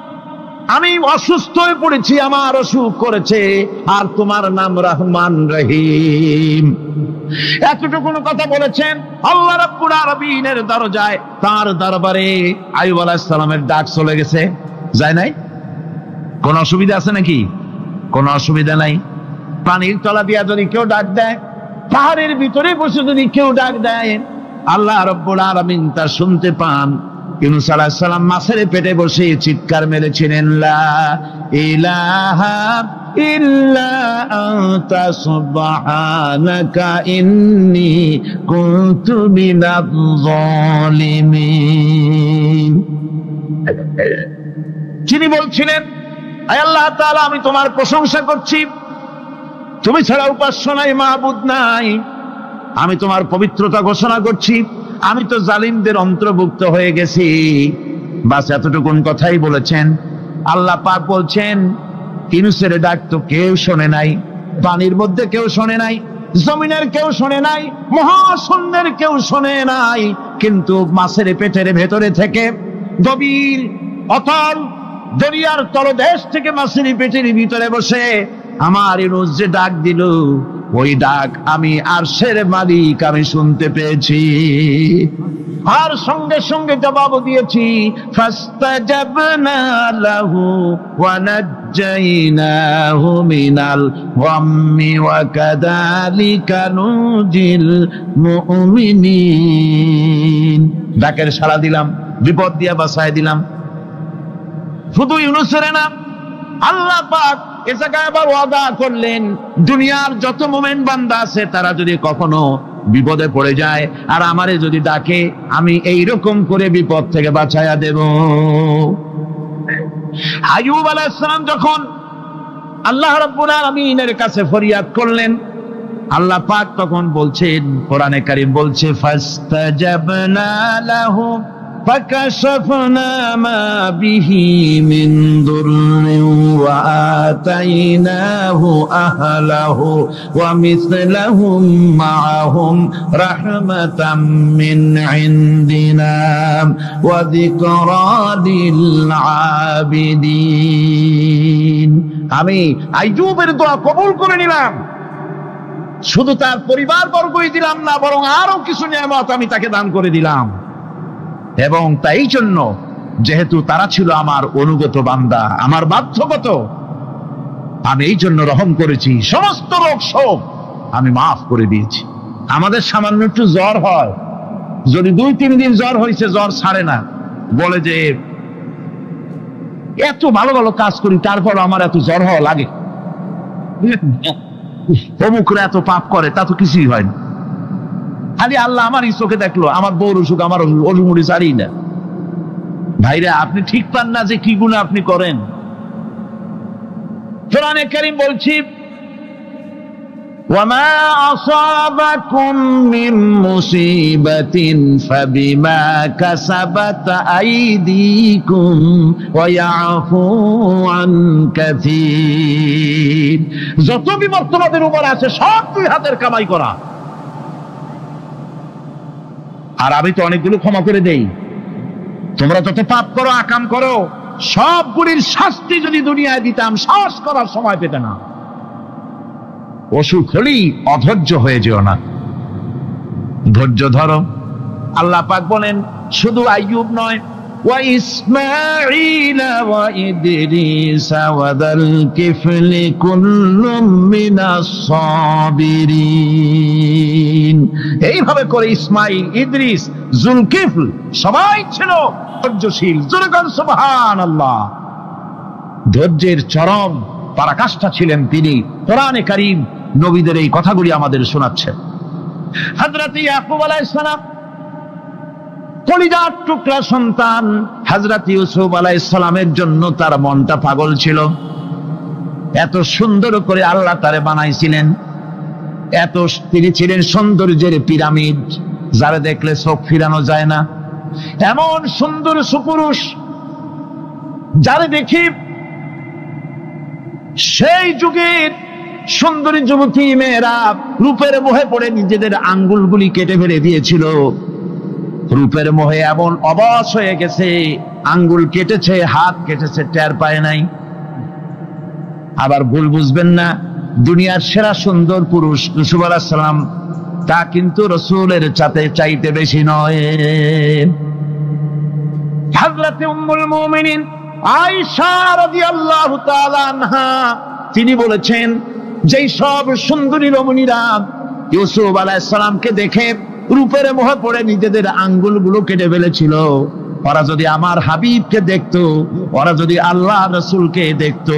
আমি অসুস্থ হয়ে পড়েছি, আমার অসুখ করেছে, আর তোমার নাম রহমান রহিম। এতটুকু কথা বলেছেন। আল্লাহ রাব্বুল আলামিনের দরজায়, তার দরবারে আইয়ুব আলাইহিস সালামের ডাক চলে গেছে। যায় নাই? কোন অসুবিধা আছে নাকি? কোন অসুবিধা নাই। পানির তলা দিয়া যদি কেউ ডাক দেয়, পাহাড়ের ভিতরে বসে যদি কেউ ডাক দেয়, আল্লাহ রাব্বুল আলামিন তা শুনতে পান। ইউনূস আলাইহিস সালাম মাছের পেটে বসে চিৎকার মেরেছিলেন, লা ইলাহা ইল্লা আনতা সুবহানাকা ইন্নী কুনতু মিনাজ জালিমিন। তিনি বলছিলেন, আয় আল্লাহ তাআলা আমি তোমার প্রশংসা করছি, তুমি ছাড়া উপাস্য নাই, মাবুদ নাই। আমি তোমার পবিত্রতা ঘোষণা করছি, আমি তো জালিমদের অন্তর্ভুক্ত হয়ে গেছি। বাস এতটুকুন কথাই বলেছেন। আল্লাহ পাক বলছেন, ইউনূসের ডাক তো কেউ শোনে নাই, পানির মধ্যে কেউ শোনে নাই, জমিনের কেউ শোনে নাই, মহাশূন্যের কেউ শোনে নাই, কিন্তু মাছের পেটের ভেতরে থেকে, গভীর অতল দরিয়ার তলদেশ থেকে মাছের পেটের ভিতরে বসে আমার ইউনূস যে ডাক দিল, ওই ডাক আমি আরশের মালিক আমি শুনতে পেয়েছি, আর সঙ্গে সঙ্গে জবাব দিয়েছি। ফাস্তাজাবনা লাহু ওয়া নাজ্জাইনাহু মিনাল গাম্মি ওয়া কাযালিকা নুজিল মুমিনিন। ডাকের সাড়া দিলাম, বিপদ দিয়া বাঁচায় দিলাম। শুধু ইউনূসের না, আল্লাহ পাক এ জায়গায় আবার ওয়াদা করলেন, দুনিয়ার যত মুমিন বান্দা আছে তারা যদি কখনো বিপদে পড়ে যায় আর আমারে যদি ডাকে, আমি এইরকম করে বিপদ থেকে বাঁচায়া দেব। আইয়ুব আলাইহিস সালাম যখন আল্লাহ রাব্বুল আলামিনের কাছে ফরিয়াদ করলেন, আল্লাহ পাক তখন বলছেন, কোরআনে কারীম বলছে, ফাস্তাজাবনা লাহু فكشفنا ما به من ضر وآتيناه أهله ومثلهم معهم رحمة من عندنا وذكرى للعابدين। আমি আইয়ুবের দোয়া কবুল করে নিলাম, শুধু তার পরিবার বর্গই দিলাম না, বরং আরো কিছু নিয়ামত আমি তাকে দান করে দিলাম। এবং তাই জন্য যেহেতু তারা ছিল আমার অনুগত বান্দা, আমার বাধ্যগত, আমি এই জন্য রহম করেছি, সমস্ত রোগ শোক আমি মাফ করে দিয়েছি। আমাদের সামান্য একটু জ্বর হয়, যদি 2-3 দিন জ্বর হয়েছে, জ্বর ছাড়ে না, বলে যে এত ভালো ভালো কাজ করি তারপর আমার এত জ্বর হওয়া লাগে, অমুকরা এত পাপ করে, তা তো কিছুই হয় না। খালি আল্লাহ আমার চোখে দেখলো, আমার বউর অসুখ, আমার অসুমুড়ি ছাড়ি না। ভাইরা, আপনি ঠিক পান না যে কি গুনাহ আপনি করেন। কোরআনে কারীম বলছি, ওয়ামা আসাবাকুম মিন মুসিবাতিন ফাবিমা কাসাবাত আইদিকুম ওয়া ইয়াফু আন কাসীর। যত বিপদ তোমাদের উপর আছে সব দুই হাতের কামাই করা, আর আমি তো অনেকগুলো ক্ষমা করে দেই। তোমরা যত পাপ করো, আকাম করো, সবগুলির শাস্তি যদি দুনিয়ায় দিতাম, সাহস করার সময় পেতে না। অসুখ হলেই অধৈর্য হয়ে যেও না, ধৈর্য ধরো। আল্লাহ পাক বলেন, শুধু আইয়ুব নয়, وإسماعيل وإدريس وذا الكفل كل من الصابرين এইভাবে করে ইসমাঈল, ইদ্রিস, জুলকিফল সবাই ছিল ধৈর্যশীল। জোরে বলেন সুবহানাল্লাহ। ধৈর্যের চরম পরাকাষ্ঠা ছিলেন তিনি। কোরআনে কারীম নবীদের এই কথাগুলি আমাদের শোনাচ্ছেন। হযরত ইয়াকুব আলাইহিস সালাম কলিজার টুকরা সন্তান হযরত ইউসুফ আলাইহিস সালামের জন্য তার মনটা পাগল ছিল। এত সুন্দর করে আল্লাহ তারে বানাইছিলেন, এত তিনি ছিলেন সৌন্দর্যের পিরামিড, যারা দেখলে চোখ ফিরানো যায় না। এমন সুন্দর সুপুরুষ যারা দেখি সেই যুগের সুন্দরী যুবতী মেয়েরা রূপের মোহে পড়ে নিজেদের আঙ্গুলগুলি কেটে ফেলে দিয়েছিল। রূপের মোহে এমন অবশ হয়ে গেছে, আঙ্গুল কেটেছে, হাত কেটেছে, টের পায় নাই। আবার ভুল বুঝবেন না, দুনিয়ার সেরা সুন্দর পুরুষ ইউসুফ আলাইহিস সালাম, তা কিন্তু রাসূলের চাইতে বেশি নয়। হযরত উম্মুল মুমিনিন আয়েশা রাদিয়াল্লাহু তাআলা আনহা তিনি বলেছেন, যেই সব সুন্দরী রমণীরা ইউসুফ আলাইহিস সালামকে দেখে রূপের মোহে পড়ে নিজেদের আঙ্গুলগুলো কেটে ফেলেছিল, ওরা যদি আমার হাবিবকে দেখতো, ওরা যদি আল্লাহ রাসূলকে দেখতো,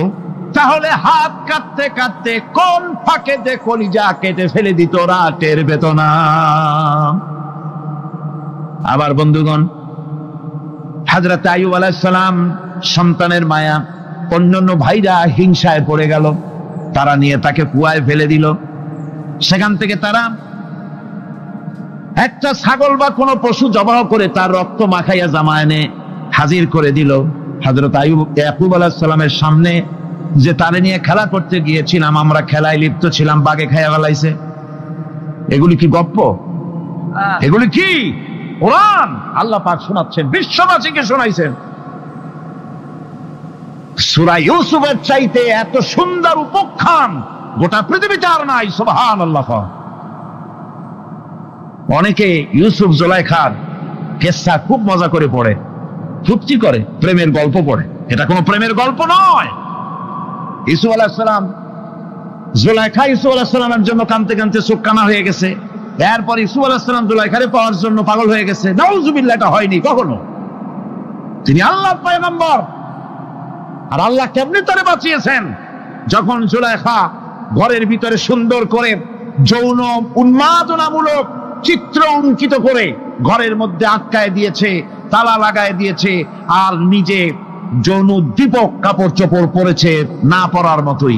তাহলে হাত কাটতে কাটতে কোন ফাঁকে যে কলিজা কেটে ফেলে দিত, ওরা টের পেত না। আবার বন্ধুগণ, হযরত আইয়ুব আলাইহিস সালাম সন্তানের মায়া, অন্যান্য ভাইরা হিংসায় পড়ে গেল, তারা নিয়ে তাকে কুয়ায় ফেলে দিল। সেখান থেকে তারা একটা ছাগল বা কোনো পশু জবাহ করে তার রক্ত মাখাইয়া জামায়ানে হাজির করে দিল। হযরত ইয়াকুব আলাইহিস সালামের সামনে যে তারে নিয়ে খেলা করতে গিয়েছিলাম, আমরা খেলায় লিপ্ত ছিলাম, বাগে খাইয়া ফেলাইছে। এগুলি কি গপ্প? এগুলি কি কোরআন? আল্লাহ পাক শোনাচ্ছেন, বিশ্ববাসীকে শোনাইছেন। সূরা ইউসুফের চাইতে এত সুন্দর উপাখ্যান গোটা পৃথিবীতে আর নাই। সুবহানাল্লাহ। অনেকে ইউসুফ জুলাইখার কিসসা খুব মজা করে পড়ে, ফুর্তি করে, প্রেমের গল্প পড়ে। এটা কোনো প্রেমের গল্প নয়। ইউসুফ আলাইহিস সালাম, জুলাইখা ইউসুফ আলাইহিস সালামের জন্য কাঁদতে কাঁদতে চোখ কানা হয়ে গেছে। এরপর ইউসুফ আলাইহিস সালাম জুলাইখারে পাওয়ার জন্য পাগল হয়ে গেছে। নাউজুবিল্লাহ, এটা হয়নি কখনো। তিনি আল্লাহর পয়গম্বর, আর আল্লাহ কেমনে তারে বাঁচিয়েছেন? যখন জুলাইখা ঘরের ভিতরে সুন্দর করে যৌন উন্মাদনামূলক চিত্র অঙ্কিত করে ঘরের মধ্যে আটকায় দিয়েছে, তালা লাগায় দিয়েছে, আর নিজে যৌন উদ্দীপক কাপড় চোপড় পরেছে না পরার মতোই।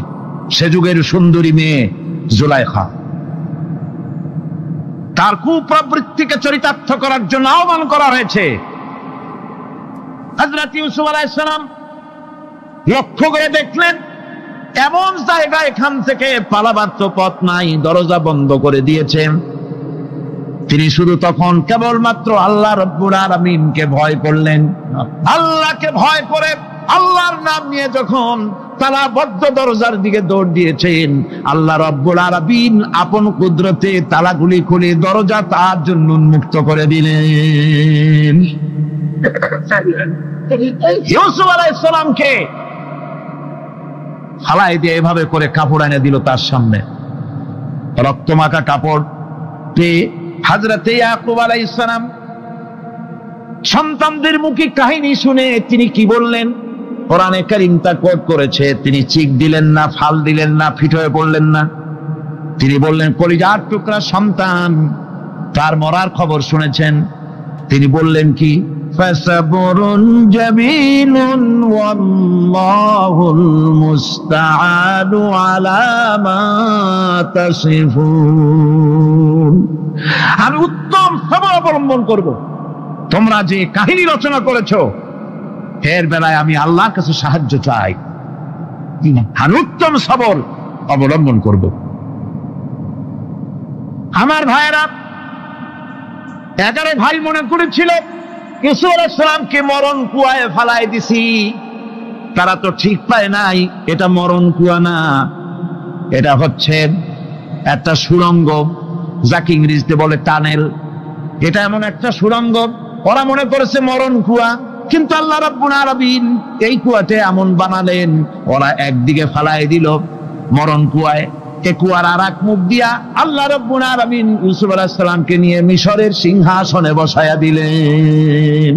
সে যুগের সুন্দরী মেয়ে জুলাইখা, তার কুপ্রবৃত্তিকে চরিতার্থ করার জন্য আহ্বান করা হয়েছে। হযরত ইউসুফ আলাইহিস সালাম লক্ষ্য করে দেখলেন এমন জায়গা, এখান থেকে পালাবার তো পথ নাই, দরজা বন্ধ করে দিয়েছেন। তিনি শুধু তখন কেবলমাত্র আল্লাহ রব্বুল আলামিনকে ভয় করলেন। আল্লাহকে ভয় করে আল্লাহর নাম নিয়ে যখন তালাবদ্ধ দরজার দিকে দৌড় দিয়েছেন, আল্লাহ রব্বুল আলামিন আপন কুদরতে তালাগুলি খুলে দরজা তার জন্য উন্মুক্ত করে দিলেন। ইউসুফ আলাইহিস সালামকে ফালাই দিয়ে এভাবে করে কাপড় এনে দিল তার সামনে, রক্তমাখা কাপড় পেয়ে হযরত ইয়াকুব আলাইহিস সালাম সন্তানদের মুখে কাহিনী শুনে তিনি কি বললেন? কোরআনে কারীম তা কোট করেছে। তিনি চিক দিলেন না, ফাল দিলেন না, ফিট হয়ে পড়লেন না। তিনি বললেন, কলিজার টুকরা সন্তান, তার মরার খবর শুনেছেন। তিনি বললেন কি? ফাসাবরুন জামিলুন ওয়াল্লাহুল মুস্তাআনু আলা মা তাসিফুন। আমি উত্তম সবর অবলম্বন করব। তোমরা যে কাহিনী রচনা করেছো এর বেলায় আমি আল্লাহর কাছে সাহায্য চাই। আমি উত্তম সবর অবলম্বন করব। আমার ভাইয়েরা, 11 ভাই মনে করেছিল ইউসুফ আলাইহিস সালামকে মরণ কুয়ায় ফালাই দিছি। তারা তো ঠিক পায় নাই এটা মরণ কুয়া না, এটা হচ্ছে একটা সুড়ঙ্গ, যাকে ইংরেজিতে বলে টানেল। এটা এমন একটা সুড়ঙ্গ। ওরা মনে করেছে মরণ কুয়া, কিন্তু আল্লাহ রাব্বুল আলামিন এই কুয়াতে এমন বানালেন, ওরা একদিকে ফালাই দিল মরণ কুয়ায়, এ কুয়ার আর এক মুখ দিয়া আল্লাহ রাব্বুল আলামিন ইউসুফ আলাইহিস সালামকে নিয়ে মিশরের সিংহাসনে বসায়া দিলেন।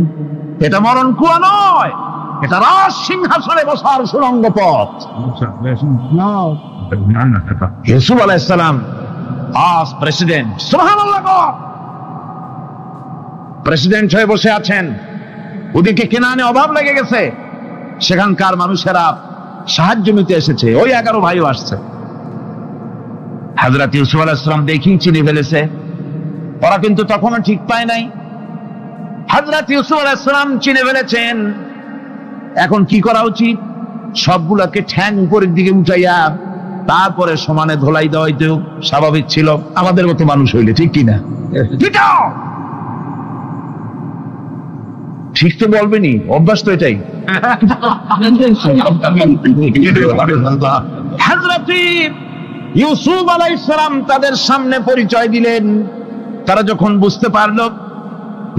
এটা মরণ কুয়া নয়, এটা রাজ সিংহাসনে বসার সুড়ঙ্গ পথ। ইউসুফ আলাইহিস সালাম আজ প্রেসিডেন্ট, সুবহানাল্লাহ, প্রেসিডেন্ট হয়ে বসে আছেন। ওদিকে কেনানে অভাব লেগে গেছে, সেখানকার মানুষেরা সাহায্য নিতে এসেছে, ওই 11 ভাইও আসছে। হযরত ইউসুফ আলাইহিস সালাম দেখেই চিনে ফেলেছে, ওরা কিন্তু তখনও ঠিক পায় নাই। হযরত ইউসুফ আলাইহিস সালাম চিনে ফেলেছেন, এখন কি করা উচিত? সবগুলোকে ঠ্যাং উপরের দিকে উঠাইয়া তারপরে সমানে ধোলাই দেওয়াই তো স্বাভাবিক ছিল, আমাদের মতো মানুষ হইলে, ঠিক কিনা? ঠিক তো বলবেনি, অভ্যাস তো এটাই। হযরত ইউসুফ আলাইহিস সালাম তাদের সামনে পরিচয় দিলেন। তারা যখন বুঝতে পারলো,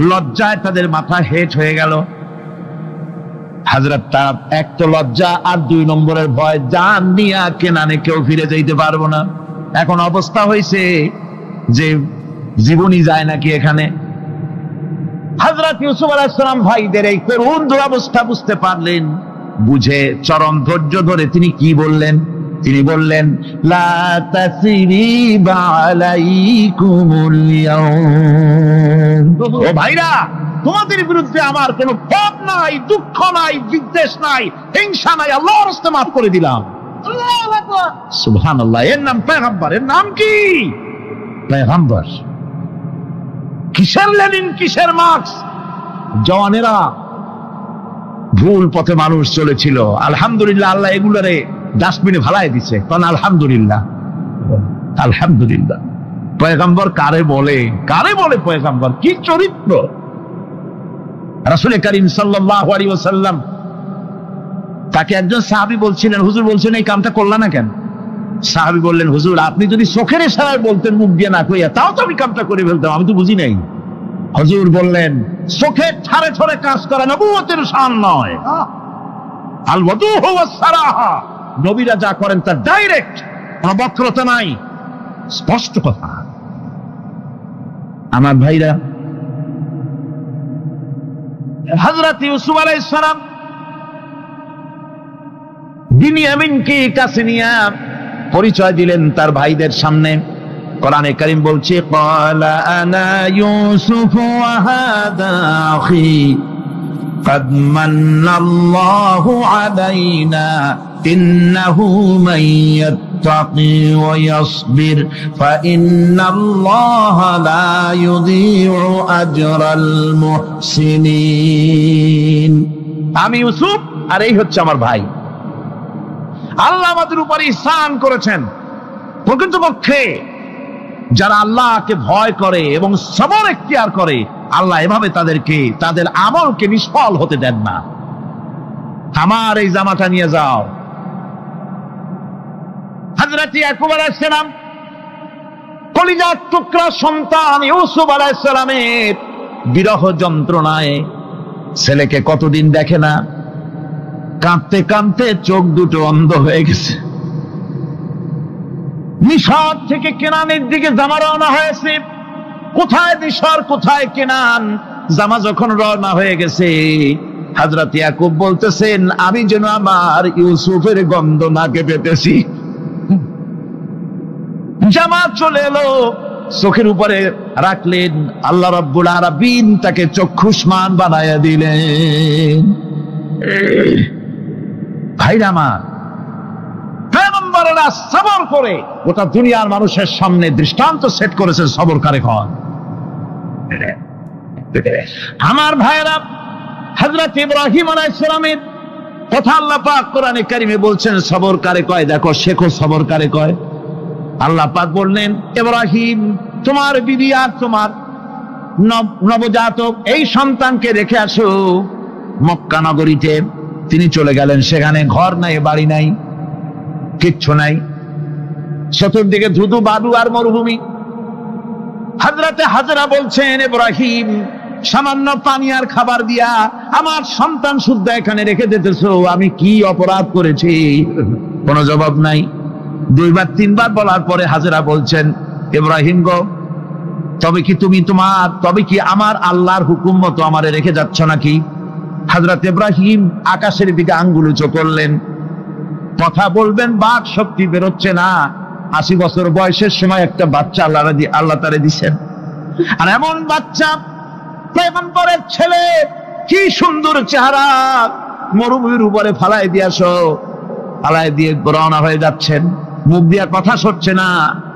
লজ্জায় তাদের মাথা হেট হয়ে গেল। হযরত তার এক তো লজ্জা, আর 2 নম্বরের ভয়, জান নিয়া কেনানে কেউ ফিরে যাইতে পারবো না। এখন অবস্থা হয়েছে যে জীবনই যায় নাকি এখানে। হযরত ইউসুফ আলাইহিস সালাম ভাইদের এই করুণ দুরবস্থা বুঝতে পারলেন, বুঝে চরম ধৈর্য ধরে তিনি কি বললেন? তিনি বললেন, লা তাসরিবা আলাইকুমুল ইয়াউম। ও ভাইরা, তোমাদের বিরুদ্ধে আমার কোনো পাপ নাই, দুঃখ নাই, বিদ্বেষ নাই, হিংসা নাই, আল্লাহর রাস্তে মাফ করে দিলাম। আল্লাহু আকবার, সুবহানাল্লাহ। এর নাম পয়গম্বর। এর নাম কি? পয়গম্বর। কিসের লেনিন, কিসের মার্কস? জওয়ানেরা, ভুল পথে মানুষ চলেছিল, আলহামদুলিল্লাহ আল্লাহ এগুলোরে ডাস্টবিনে ফালাই দিছে। কারণ আলহামদুলিল্লাহ, আলহামদুলিল্লাহ। পয়গম্বর কারে বলে? কারে বলে পয়গম্বর? কি চরিত্র! রাসূল করিম সাল্লাল্লাহু আলাইহি ওয়াসাল্লাম তাকে একজন সাহাবী বলছিলেন, হুজুর বলছেন এই কামটা করলা না কেন? সাহাবী বললেন, হুজুর আপনি যদি চোখের ইশারায় বলতেন মুখ দিয়ে না কইয়া, তাও তো আমি কামটা করে ফেলতাম, আমি তো বুঝি নাই। হুজুর বললেন, চোখের ঠারে ঠারে কাজ করা নবুয়তের শান নয়। আল ওয়াদুহু ওয়াস সারাহা, নবীরা যা করেন তা ডাইরেক্ট, কোনো বক্রতা নাই, স্পষ্ট কথা। আমার ভাইরা, হযরত ইউসুফ আলাইহিস সালাম বিনিয়ামিনকে কাছে নিয়ে পরিচয় দিলেন তার ভাইদের সামনে। কোরআনে কারীম বলছে, ক্বালা আনা ইউসুফ ওয়া হাদা আখি قد من الله علينا إنه من يتقي ويصبر فإن الله لا يضيع أجر المحسنين। আমি ইউসুফ আর এই হচ্ছে আমার ভাই। আল্লাহ আমাদের উপর ইহসান করেছেন। প্রকৃতপক্ষে যারা আল্লাহকে ভয় করে এবং সবর এখতিয়ার করে, আল্লাহ এভাবে তাদেরকে, তাদের আমলকে নিষ্ফল হতে দেন না। আমার এই জামাটা নিয়ে যাও। হযরত ইয়াকুব আলাইহিস সালাম কলিজার টুকরা সন্তান ইউসুফ আলাইহিস সালামের বিরহ যন্ত্রণায় ছেলেকে কতদিন দেখে না, কাঁদতে কাঁদতে চোখ দুটো অন্ধ হয়ে গেছে। মিশর থেকে কেনানের দিকে জামা রওনা হয়েছে। কোথায় মিশর, কোথায় কেনান? জামা যখন রওনা হয়ে গেছে, হযরত ইয়াকুব বলতেছেন, আমি যেন আমার ইউসুফের গন্ধ নাকে পেতেছি। জামা চলে এলো, চোখের উপরে রাখলেন, আল্লাহ রাব্বুল আলামিন তাকে চক্ষুষ্মান বানায়া দিলেন। ভাইরা আমার, পয়গম্বরেরা সবর করে গোটা দুনিয়ার মানুষের সামনে দৃষ্টান্ত সেট করেছে সবরকারী হন। আমার ভাইরা, হযরত ইব্রাহিম আলাইহিস সালামের কথা আল্লাহ পাক কোরআনে কারিমে বলছেন সবরকারী কয়, দেখো শেখো সবরকারী কয়। আল্লাহ পাক বললেন, ইব্রাহিম তোমার বিবি আর তোমার নবজাতক এই সন্তানকে রেখে আসো মক্কা নগরীতে। তিনি চলে গেলেন, সেখানে ঘর নাই, বাড়ি নাই, কিচ্ছু নাই, চতুর্দিকে ধুধু বালু আর মরুভূমি। হযরতে হাজরা বলছেন, ইব্রাহিম সামান্য পানি আর খাবার দিয়া আমার সন্তান শুদ্ধ এখানে রেখে দিতেছো, আমি কি অপরাধ করেছি? কোনো জবাব নাই। 2 বার 3 বার বলার পরে হাজেরা বলছেন, ইব্রাহিম গো, তবে কি আমার আল্লাহর হুকুম মতো আমারে রেখে যাচ্ছ নাকি? হযরত ইব্রাহিম আকাশের দিকে আঙ্গুল উঁচু করলেন। কথা বলবেন, বাক শক্তি বেরোচ্ছে না। 80 বছর বয়সের সময় একটা বাচ্চা আল্লাহ তারে দিছেন। আর এমন বাচ্চা, পয়গম্বরের ছেলে, কি সুন্দর চেহারা, মরুভূমির উপরে ফালাই দিয়ে রওনা হয়ে যাচ্ছেন। মুখ দিয়ে কথা সরছে না,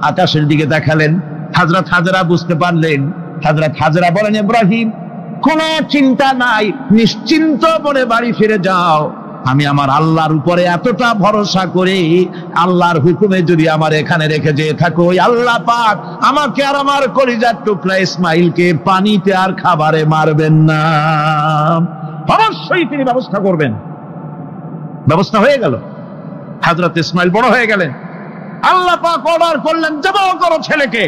আকাশের দিকে দেখালেন। হযরত হাজেরা বুঝতে পারলেন। হযরত হাজেরা বলেন, ইব্রাহিম, কোনো চিন্তা নাই, নিশ্চিন্ত মনে বাড়ি ফিরে যাও। আমি আমার আল্লাহর উপরে এতটা ভরসা করি, আল্লাহর হুকুমে যদি আমার এখানে রেখে যেয়ে থাকো, ওই আল্লাহ পাক আমাকে আর আমার কলিজার টুকরা ইসমাইলকে পানিতে আর খাবারে মারবেন না, অবশ্যই তিনি ব্যবস্থা করবেন। ব্যবস্থা হয়ে গেল। হযরত ইসমাইল বড় হয়ে গেলেন। আল্লাহ পাক অর্ডার করলেন, জবাহ করো ছেলেকে।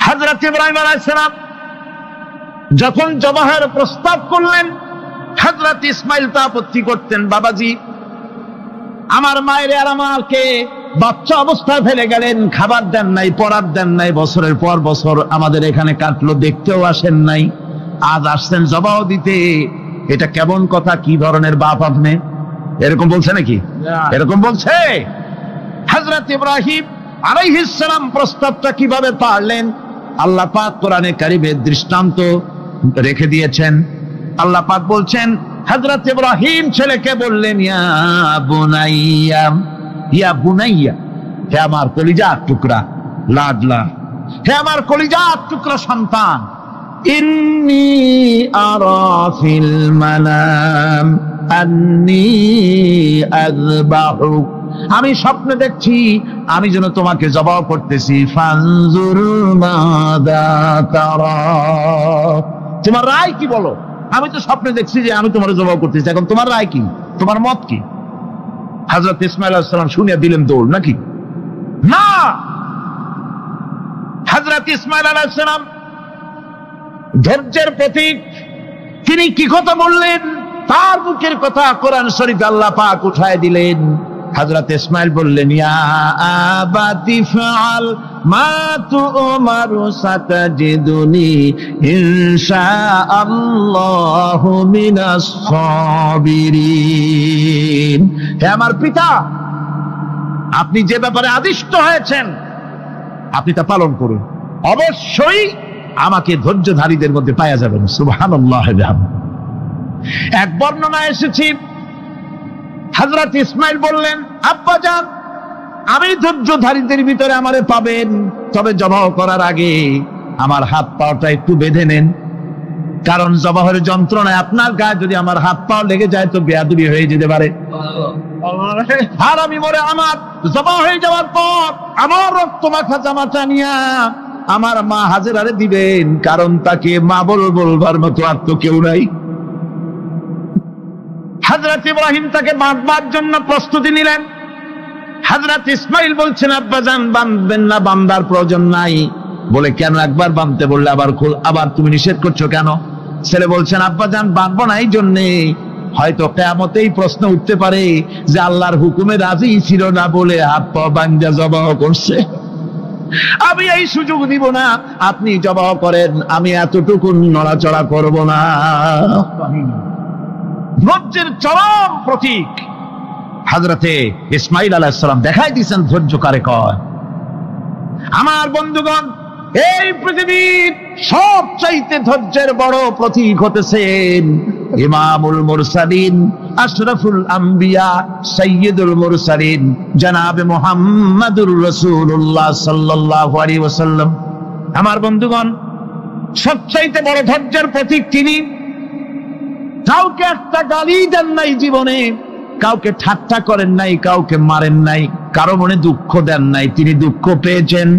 হযরত ইব্রাহিম আলাইহিস সালাম যখন জবাহের প্রস্তাব করলেন, হযরত ইসমাইল তা আপত্তি করতেন, বাবাজি, আমার মায়ের আর আমাকে বাচ্চা অবস্থায় ফেলে গেলেন, খাবার দেন নাই, পড়ার দেন নাই, বছরের পর বছর আমাদের এখানে কাটলো, দেখতেও আসেন নাই, আজ আসছেন জবাহ দিতে। এটা কেমন কথা? কি ধরনের বাপ আপনি? এরকম বলছে নাকি? এরকম বলছে? হযরত ইব্রাহিম আলাইহিস সালাম প্রস্তাবটা কিভাবে পারলেন? আল্লাহ পাক কোরআনে কারিমে দৃষ্টান্ত রেখে দিয়েছেন। আল্লাহ পাক বলছেন, হযরত ইব্রাহিম ছেলেকে বললেন, ইয়া বুনাইয়া, হে আমার কলিজার টুকরা লাডলা, হে আমার কলিজার টুকরা সন্তান, ইন্নী আরা ফিল মানাম আন্নী আযবাহু, আমি স্বপ্নে দেখছি আমি যেন তোমাকে জবাহ করতেছি। ফানজুর মাযা তারা, তোমার রায় কি বলো? আমি তো স্বপ্নে দেখছি যে আমি তোমার জবাহ করতেছি, এখন তোমার রায় কি, তোমার মত কি? হযরত ইসমাঈল আলাইহিস সালাম শুনিয়া দিলেন দৌড়, নাকি? না, হযরত ইসমাঈল আলাইহিস সালাম ধৈর্যের প্রতীক। তিনি কি কথা বললেন? তার মুখের কথা কোরআন শরীফে আল্লাহ পাক উঠায় দিলেন। হযরত ইসমাঈল বললেন, ইয়া আবাতি ফাআল মা তু'মারু সাতাজিদুনি ইনশাআল্লাহু মিনাস সাবিরিন। হে আমার পিতা, আপনি যে ব্যাপারে আদিষ্ট হয়েছেন আপনি তা পালন করুন, অবশ্যই আমাকে ধৈর্যধারীদের মধ্যে পাওয়া যাবেন। সুবহানাল্লাহ। এক বর্ণনা এসেছে, হযরত ইসমাঈল বললেন, আব্বাজান, আমি ধৈর্যধারীদের ভিতরে আমারে পাবেন, তবে জবাহ করার আগে আমার হাত পাটা একটু বেঁধে নেন, কারণ জবাহের যন্ত্রণায় আপনার গায়ে যদি আমার হাত পা লেগে যায় তো বেয়াদবি হয়ে যেতে পারে। আর আমি মরে আমার জবাহ হয়ে যাওয়ার পর আমার রক্ত মাখা জামাটা নিয়া আমার মা হাজেরারে দিবেন, কারণ তাকে মা বলবার মতো আর তো কেউ নাই। হযরত ইব্রাহিম তাকে বাঁধবার জন্য প্রস্তুতি নিলেন। হযরত ইসমাঈল বলছেন, আব্বাজান, বাঁধবেন না, বাঁধার প্রয়োজন নাই। বলে, কেন? একবার বাঁধতে বললে আবার তুমি নিষেধ করছো কেন? ছেলে বলছেন, আব্বাজান, বাঁধবো না এই জন্যে, হয়তো কিয়ামতেই প্রশ্ন উঠতে পারে যে আল্লাহর হুকুমে রাজি ছিল না বলে হাত পা বাঁধা জবাহ করছে। আমি এই সুযোগ দিব না, আপনি জবাহ করেন, আমি এতটুকু নড়াচড়া করব না। ধৈর্যের চরম প্রতীক হযরতে ইসমাঈল আলাইহিস সালাম দেখাই দিয়েছেন ধৈর্য কারে কয়। আমার বন্ধুগণ, এই পৃথিবীর সবচাইতে ধৈর্যের বড় প্রতীক হতেছেন ইমামুল মুরসালিন, আশরাফুল আম্বিয়া, সাইয়্যিদুল মুরসালিন, জনাবে মুহাম্মাদুর রাসূলুল্লাহ সাল্লাল্লাহু আলাইহি ওয়াসাল্লাম। আমার বন্ধুগণ, সবচাইতে বড় ধৈর্যের প্রতীক তিনি। কাউকে একটা গালি দেন নাই জীবনে, কাউকে ঠাট্টা করেন নাই, কাউকে মারেন নাই, কারো মনে দুঃখ দেন নাই। তিনি দুঃখ পেয়েছেন,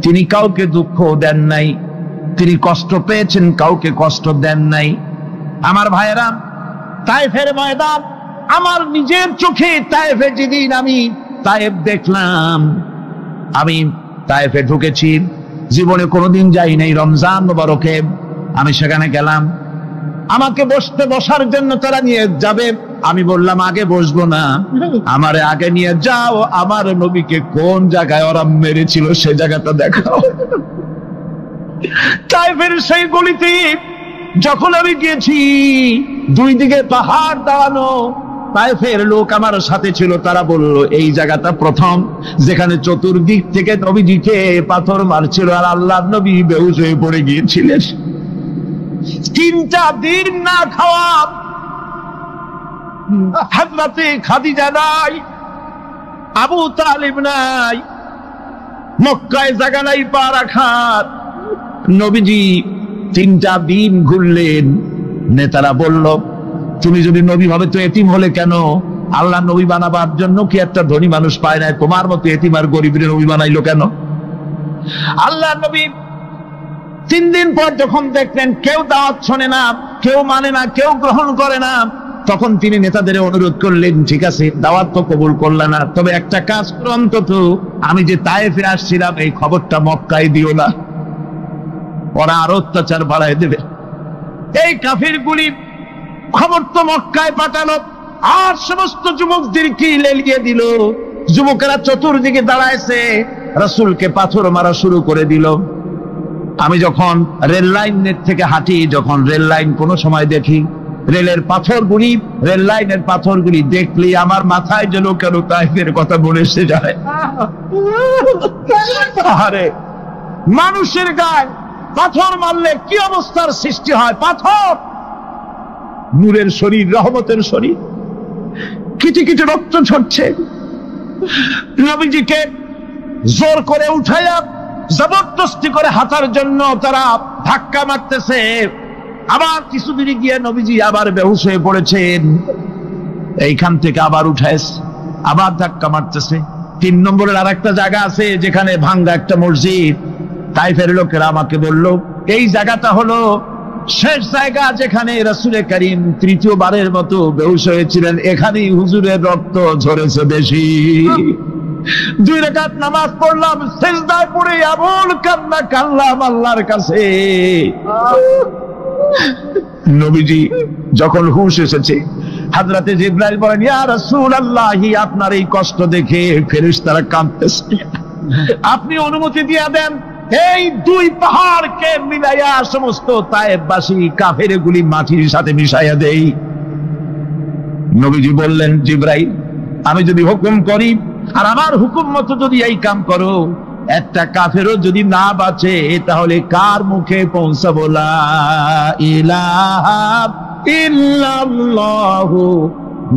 তিনি কাউকে দুঃখ দেন নাই। তিনি কষ্ট পেয়েছেন, কাউকে কষ্ট দেন নাই। আমার ভাইয়েরা, তায়েফের ময়দান, আমার নিজের চোখে তায়েফে যেদিন আমি তায়েফ দেখলাম, আমি তায়েফে ঢুকেছি, জীবনে কোনোদিন যাই নাই। রমজান মোবারকে আমি সেখানে গেলাম, আমাকে বসার জন্য তারা নিয়ে যাবে। আমি বললাম আগে বসবো না, আমারে আগে নিয়ে যাও, আমার নবীকে কোন জায়গায় ওরা মেরেছিল সেই জায়গাটা দেখাও। তাইফের সেই গলিতে যখন আমি গিয়েছি, দুই দিকে পাহাড় দাঁড়ানো, তাইফের লোক আমার সাথে ছিল, তারা বলল এই জায়গাটা প্রথম যেখানে চতুর্দিক থেকে নবীজিকে পাথর মারছিল আর আল্লাহর নবী বেহুশ হয়ে পড়ে গিয়েছিলেন। 3টা দিন না খাওয়া, হযরতে খাদিজা নাই, আবু তালিব নাই, মক্কায় জায়গা নাই পা রাখার। নবীজি 3টা দিন ঘুরলেন। নেতারা বলল তুমি যদি নবী ভাবে তো এতিম হলে কেন? আল্লাহ নবী বানাবার জন্য কি একটা ধনী মানুষ পায় না? তোমার মতো এতিম আর গরিবের নবী বানাইলো কেন? আল্লাহ নবী 3 দিন পর যখন দেখলেন কেউ দাওয়াত শোনে না, কেউ মানে না, কেউ গ্রহণ করে না, তখন তিনি নেতাদের অনুরোধ করলেন ঠিক আছে দাওয়াত তো কবুল করলে না, তবে একটা কাজ করো, অন্তত আমি যে তায়েফে আসছিলাম এই খবরটা মক্কায় দিও না, ওরা আরো অত্যাচার বাড়ায় দেবে। এই কাফিরগুলি খবর তো মক্কায় পাঠালো আর সমস্ত যুবকদেরকে লেলিয়ে দিল। যুবকেরা চতুর্দিকে দাঁড়াইছে, রাসূলকে পাথর মারা শুরু করে দিল। আমি যখন রেল লাইনের থেকে হাঁটি, যখন রেল লাইন কোনো সময় দেখি, রেলের পাথরগুলি, রেল লাইনের পাথরগুলি দেখলে আমার মাথায় যেন কেন তাইফের কথা বলে এসে যায়। আরে মানুষের গায়ে পাথর মারলে কি অবস্থার সৃষ্টি হয়? পাথর নূরের শরীর, রহমতের শরীর, কিটি কিটি রক্ত ঝরছে। নবীজিকে জোর করে উঠাইয়া জবরদস্তি করে হাঁটার জন্য তারা ধাক্কা মারতেছে। আবার কিছুদিন গিয়ে নবীজি আবার বেহুশ হয়ে পড়েছেন, এইখান থেকে আবার উঠাইছে, আবার ধাক্কা মারতেছে। 3 নম্বরের আর একটা জায়গা আছে যেখানে ভাঙ্গা একটা মসজিদ। তাইফের লোকেরা আমাকে বলল এই জায়গাটা হলো শেষ জায়গা যেখানে রাসূলে কারীম 3য়বারের মতো বেহুশ হয়েছিলেন, এখানেই হুজুরের রক্ত ঝরেছে বেশি। 2 রাকাত নামাজ পড়লাম, সিজদায় পড়ে আবুল কান্না কাল্লাম আল্লাহর কাছে। নবীজি যখন হুঁশ এসেছে, হযরতে জিবরাইল বলেন ইয়া রাসূলুল্লাহ, আপনার এই কষ্ট দেখে ফেরেশতারা কাঁদতেছে, আপনি অনুমতি দিয়ে দেন এই 2 পাহাড়কে মিলাইয়া সমস্ত তায়েফবাসী কাফেরগুলি মাটির সাথে মিশাইয়া দেই। নবীজি বললেন জিবরাইল, আমি যদি হুকুম করি আর আমার হুকুম মতো যদি এই কাম করো, একটা কাফেরও যদি না বাঁচে তাহলে কার মুখে পৌঁছাবো লা ইলাহা ইল্লাল্লাহু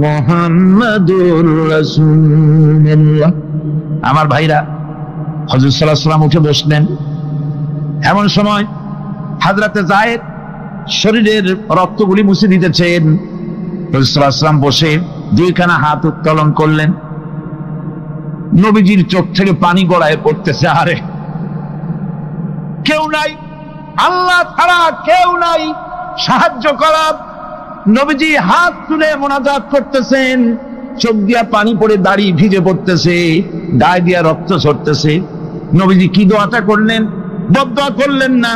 মুহাম্মাদুর রাসূলুল্লাহ। আমার ভাইরা, হযরত সাল্লাল্লাহু আলাইহি ওয়াসাল্লাম উঠে বসলেন। এমন সময় হযরতে যায়েদ শরীরের রক্তগুলি মুছে দিতেছেন। হযরত সাল্লাল্লাহু আলাইহি ওয়াসাল্লাম বসে 2খানা হাত উত্তোলন করলেন। নবীজির চোখ থেকে পানি গড়ায় পড়তেছে। আরে কেউ নাই, আল্লাহ ছাড়া কেউ নাই সাহায্য করার। নবীজি হাত তুলে মোনাজাত করতেছেন, চোখ দিয়া পানি পড়ে দাড়ি ভিজে পড়তেছে, গায়ে দিয়া রক্ত ঝরতেছে। নবীজি কি দোয়াটা করলেন? বদদোয়া করলেন না,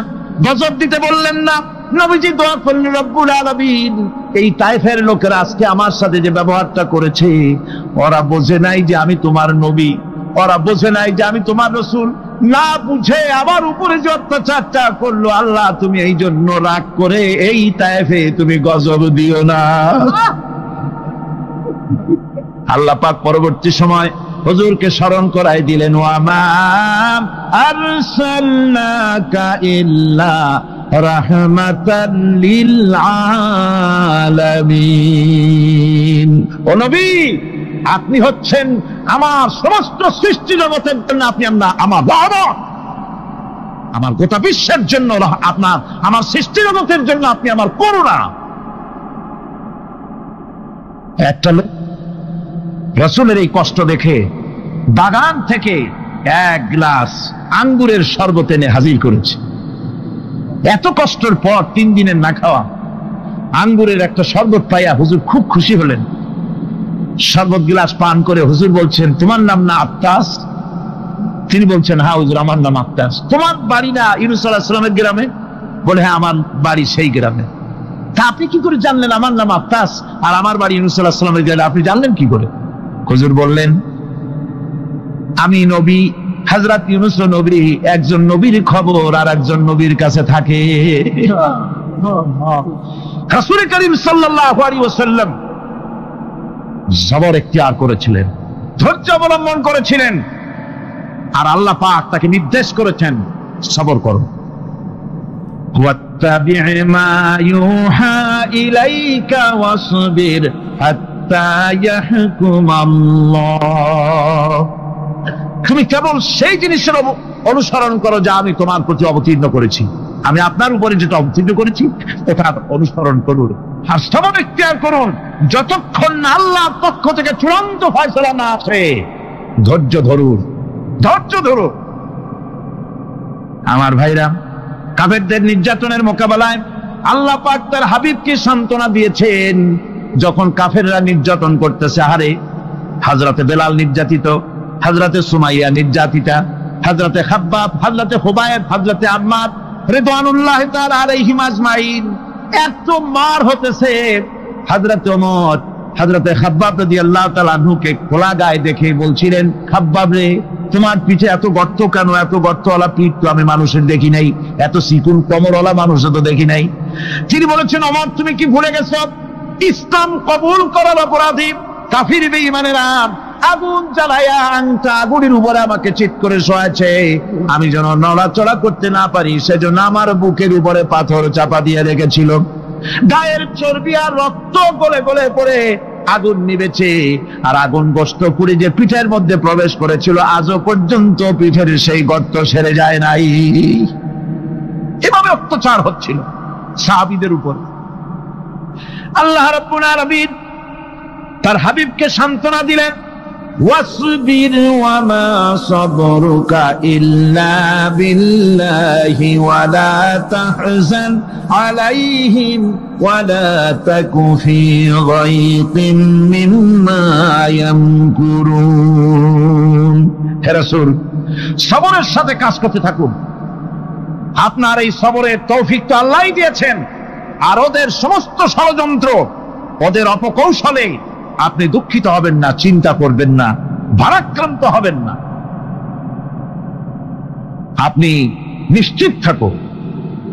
গজব দিতে বললেন না। নবীজি দোয়া করলেন রব্বুল আলামিন, এই তায়েফের লোকেরা আজকে আমার সাথে যে ব্যবহারটা করেছে, ওরা বোঝে নাই যে আমি তোমার নবী, ওরা বোঝে নাই যে আমি তোমার রাসূল, না বুঝে আমার উপরে যে অত্যাচারটা করলো, আল্লাহ তুমি এই জন্য রাগ করে এই তায়েফে তুমি গজব দিও না। আল্লাহ পাক পরবর্তী সময় হুজুরকে স্মরণ করাই দিলেন, ওয়া মা আরসালনাকা ইল্লা রাহমাতাল লিল আলামিন। ও নবী, আপনি হচ্ছেন আমার সমস্ত সৃষ্টি জগতের জন্য, আপনি আমার রহমত, আমার গোটা বিশ্বের জন্য আপনার, আমার সৃষ্টি জগতের জন্য আপনি আমার করুণা। একটা লোক রাসূলের এই কষ্ট দেখে বাগান থেকে 1 গ্লাস আঙ্গুরের শরবত এনে হাজির করেছে। এত কষ্টের পর 3 দিনের না খাওয়া আঙ্গুরের একটা শরবত পাইয়া হুজুর খুব খুশি হলেন। শরবত গ্লাস পান করে হুজুর বলছেন, তোমার নাম না আত্তাস? তিনি বলছেন, হ্যাঁ হুজুর, আমার নাম আক্তাস। তোমার বাড়ি না ইউনূস আলাইহিস সালামের গ্রামে? বলে, হ্যাঁ, আমার বাড়ি সেই গ্রামে। তা আপনি কি করে জানলেন আমার নাম আক্তাস আর আমার বাড়ি ইউনূস আলাইহিস সালামের গ্রামে? আপনি জানলেন কি করে? হুজুর বললেন, আমি নবী, হযরত ইউনূস নবী, একজন নবীর খবর আর একজন নবীর কাছে থাকে। রাসূল করিম সাল্লাল্লাহু আলাইহি ওয়াসাল্লাম সবর ইখতিয়ার করেছিলেন, ধৈর্য অবলম্বন করেছিলেন, আর আল্লাহ পাক তাকে নির্দেশ করেছেন সবর করো। ওয়াত্তাবি' মা ইউহা ইলাইকা ওয়াসবির হাত্তা ইয়াহকুমাল্লাহ। তুমি কেবল সেই জিনিসের অনুসরণ করো যা আমি তোমার প্রতি অবতীর্ণ করেছি। আমি আপনার উপরে যেটা অবতীর্ণ করেছি ওটা অনুসরণ করুন, আর সবর ইখতিয়ার করুন যতক্ষণ না আল্লাহর পক্ষ থেকে চূড়ান্ত ফয়সালা না আসে। ধৈর্য ধরুন, ধৈর্য ধরুন। আমার ভাইরা, কাফেরদের নির্যাতনের মোকাবেলায় আল্লাহ পাক তার হাবিবকে সান্ত্বনা দিয়েছেন। যখন কাফেররা নির্যাতন করতেছে, হারে হযরতে বেলাল নির্যাতিত, হযরতে সুমাইয়া নির্যাতিতা, হযরতে খাব্বাব, হযরতে হুবায়ব, হযরতে আম্মার রিদওয়ানুল্লাহি তাআলা আলাইহিম আজমাইন, এত মার হতেছে। হযরতে ওমর হযরতে খাব্বাব রাদিয়াল্লাহু তাআলা আনহুকে খোলা গায়ে দেখে বলছিলেন, খাব্বাব রে, তোমার পিঠে এত গর্ত কেন? এত গর্তওয়ালা পিঠ তো আমি মানুষের দেখি নাই, এত চিকুন কোমরওয়ালা মানুষও তো দেখি নাই। তিনি বলেছেন, ওমর, তুমি কি ভুলে গেছো? ইসলাম কবুল করার অপরাধী কাফির বেঈমানেরা আগুন জ্বালায়া আংটা আগুনের উপরে আমাকে চিৎ করে শোয়াছে। আমি যেন নড়াচড়া করতে না পারি সেজন্য আমার বুকের উপরে পাথর চাপা দিয়ে রেখেছিল। গায়ের চর্বি আর রক্ত গলে গলে পড়ে আগুন নিবেছে, আর আগুন গোশত পুড়ে যে পিঠের মধ্যে প্রবেশ করেছিল আজও পর্যন্ত পিঠের সেই গর্ত সেরে যায় নাই। এভাবে অত্যাচার হচ্ছিল সাহাবীদের উপর। আল্লাহ রাব্বুল আলামিন তার হাবিবকে সান্ত্বনা দিলেন, ওয়াসবির ওয়া মা সাবরুকা ইল্লা বিল্লাহি ওয়া লা তাহজান আলাইহিম ওয়া লা তাকু ফি গায়তিন মিম্মা ইয়ামকুরুন। হে রাসূল, সবরের সাথে কাজ করতে থাকুন। আপনার এই সবরের তৌফিক তো আল্লাহই দিয়েছেন, আর ওদের সমস্ত ষড়যন্ত্র, ওদের অপকৌশলে আপনি দুঃখিত হবেন না, চিন্তা করবেন না, ভারাক্রান্ত হবেন না। আপনি নিশ্চিত থাকুন।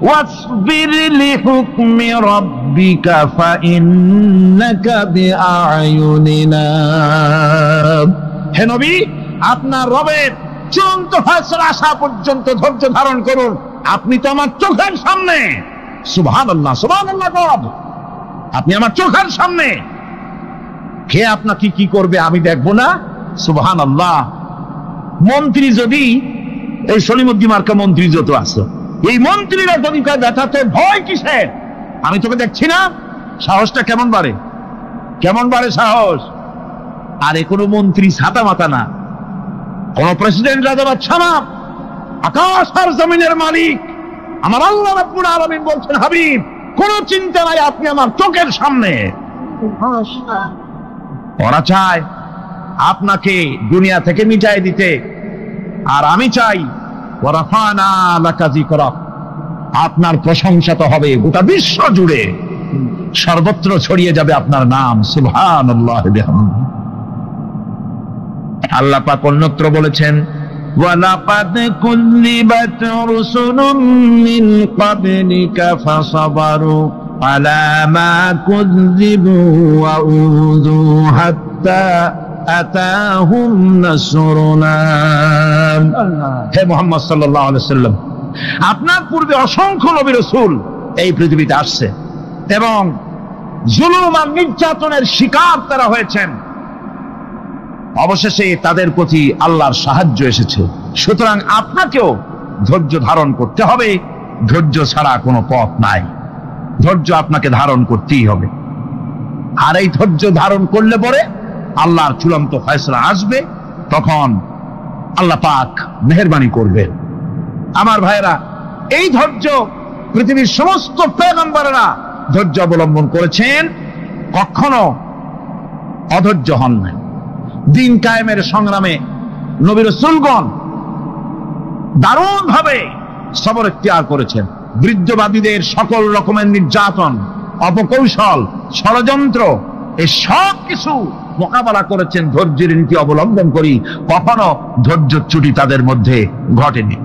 ওয়াসবির লিহুকমি রাব্বিকা ফাইন্নাকা বিআয়ুনিনা। হে নবী, আপনার রবের চূড়ান্ত ফয়সালা আসা পর্যন্ত ধৈর্য ধারণ করুন। আপনি তো আমার চোখের সামনে। সুবহানাল্লাহ, সুবহানাল্লাহ। আপনি আমার চোখের সামনে। কে আপনাকে কি করবে আমি দেখবো না? সুবহানাল্লাহ। মন্ত্রী যদি, এই সলিমুদ্দিন মার্কা মন্ত্রী যত আছে, এই মন্ত্রীরা যদি দেখাতে ভয় কিসের? আমি তোকে দেখছি না? সাহসটা কেমন বাড়ে, কেমন বাড়ে সাহস। আর এ কোনো মন্ত্রী ছাতা মাতা না, কোন প্রেসিডেন্ট রাজা বাদশা না, আকাশ আর জমিনের মালিক আমার আল্লাহ রাব্বুল আলামিন বলছেন, হাবিব, কোনো চিন্তা নাই, আপনি আমার চোখের সামনে। ওরা চায় আপনাকে দুনিয়া থেকে মিটাই দিতে, আর আমি চাই ওয়ারাফানা লাকা যিকরাক, আপনার প্রশংসা তো হবে গোটা বিশ্ব জুড়ে, সর্বত্র ছড়িয়ে যাবে আপনার নাম। সুবহানাল্লাহি বিহামদিহি। আল্লাহ পাক অন্যত্র বলেছেন, ওয়ালাকাদ কুযযিবাত রুসুলুম মিন ক্বাবলিকা ফাসাবারু আলা মা কুযযিবু ওয়া উযু হাত্তা আতাহুম নাসরুনা। হে মুহাম্মদ সাল্লাল্লাহু আলাইহি ওয়াসাল্লাম, আপনার পূর্বে অসংখ্য নবী রাসূল এই পৃথিবীতে আসছে এবং জুলুম আর নির্যাতনের শিকার তারা হয়েছেন। অবশেষে তাদের প্রতি আল্লাহর সাহায্য এসেছে। সুতরাং আপনাকেও ধৈর্য ধারণ করতে হবে। ধৈর্য ছাড়া কোনো পথ নাই। ধৈর্য আপনাকে ধারণ করতেই হবে। আর এই ধৈর্য ধারণ করলে পরে আল্লাহর চূড়ান্ত ফয়সালা আসবে, তখন আল্লাহ পাক মেহেরবানি করবেন। আমার ভাইরা, এই ধৈর্য পৃথিবীর সমস্ত পয়গম্বররা ধৈর্য অবলম্বন করেছেন, কখনো অধৈর্য হন নাই। দিন কায়েমের সংগ্রামে নবী রাসূলগণ দারুণ ভাবে সবর ইখতিয়ার করেছেন। বৃদ্ধবাদীদের সকল রকমের নির্যাতন, অপকৌশল, ষড়যন্ত্র, এই সব কিছু মোকাবেলা করেছেন ধৈর্যের নীতি অবলম্বন করি। কখনো ধৈর্যচ্যুতি তাদের মধ্যে ঘটেনি,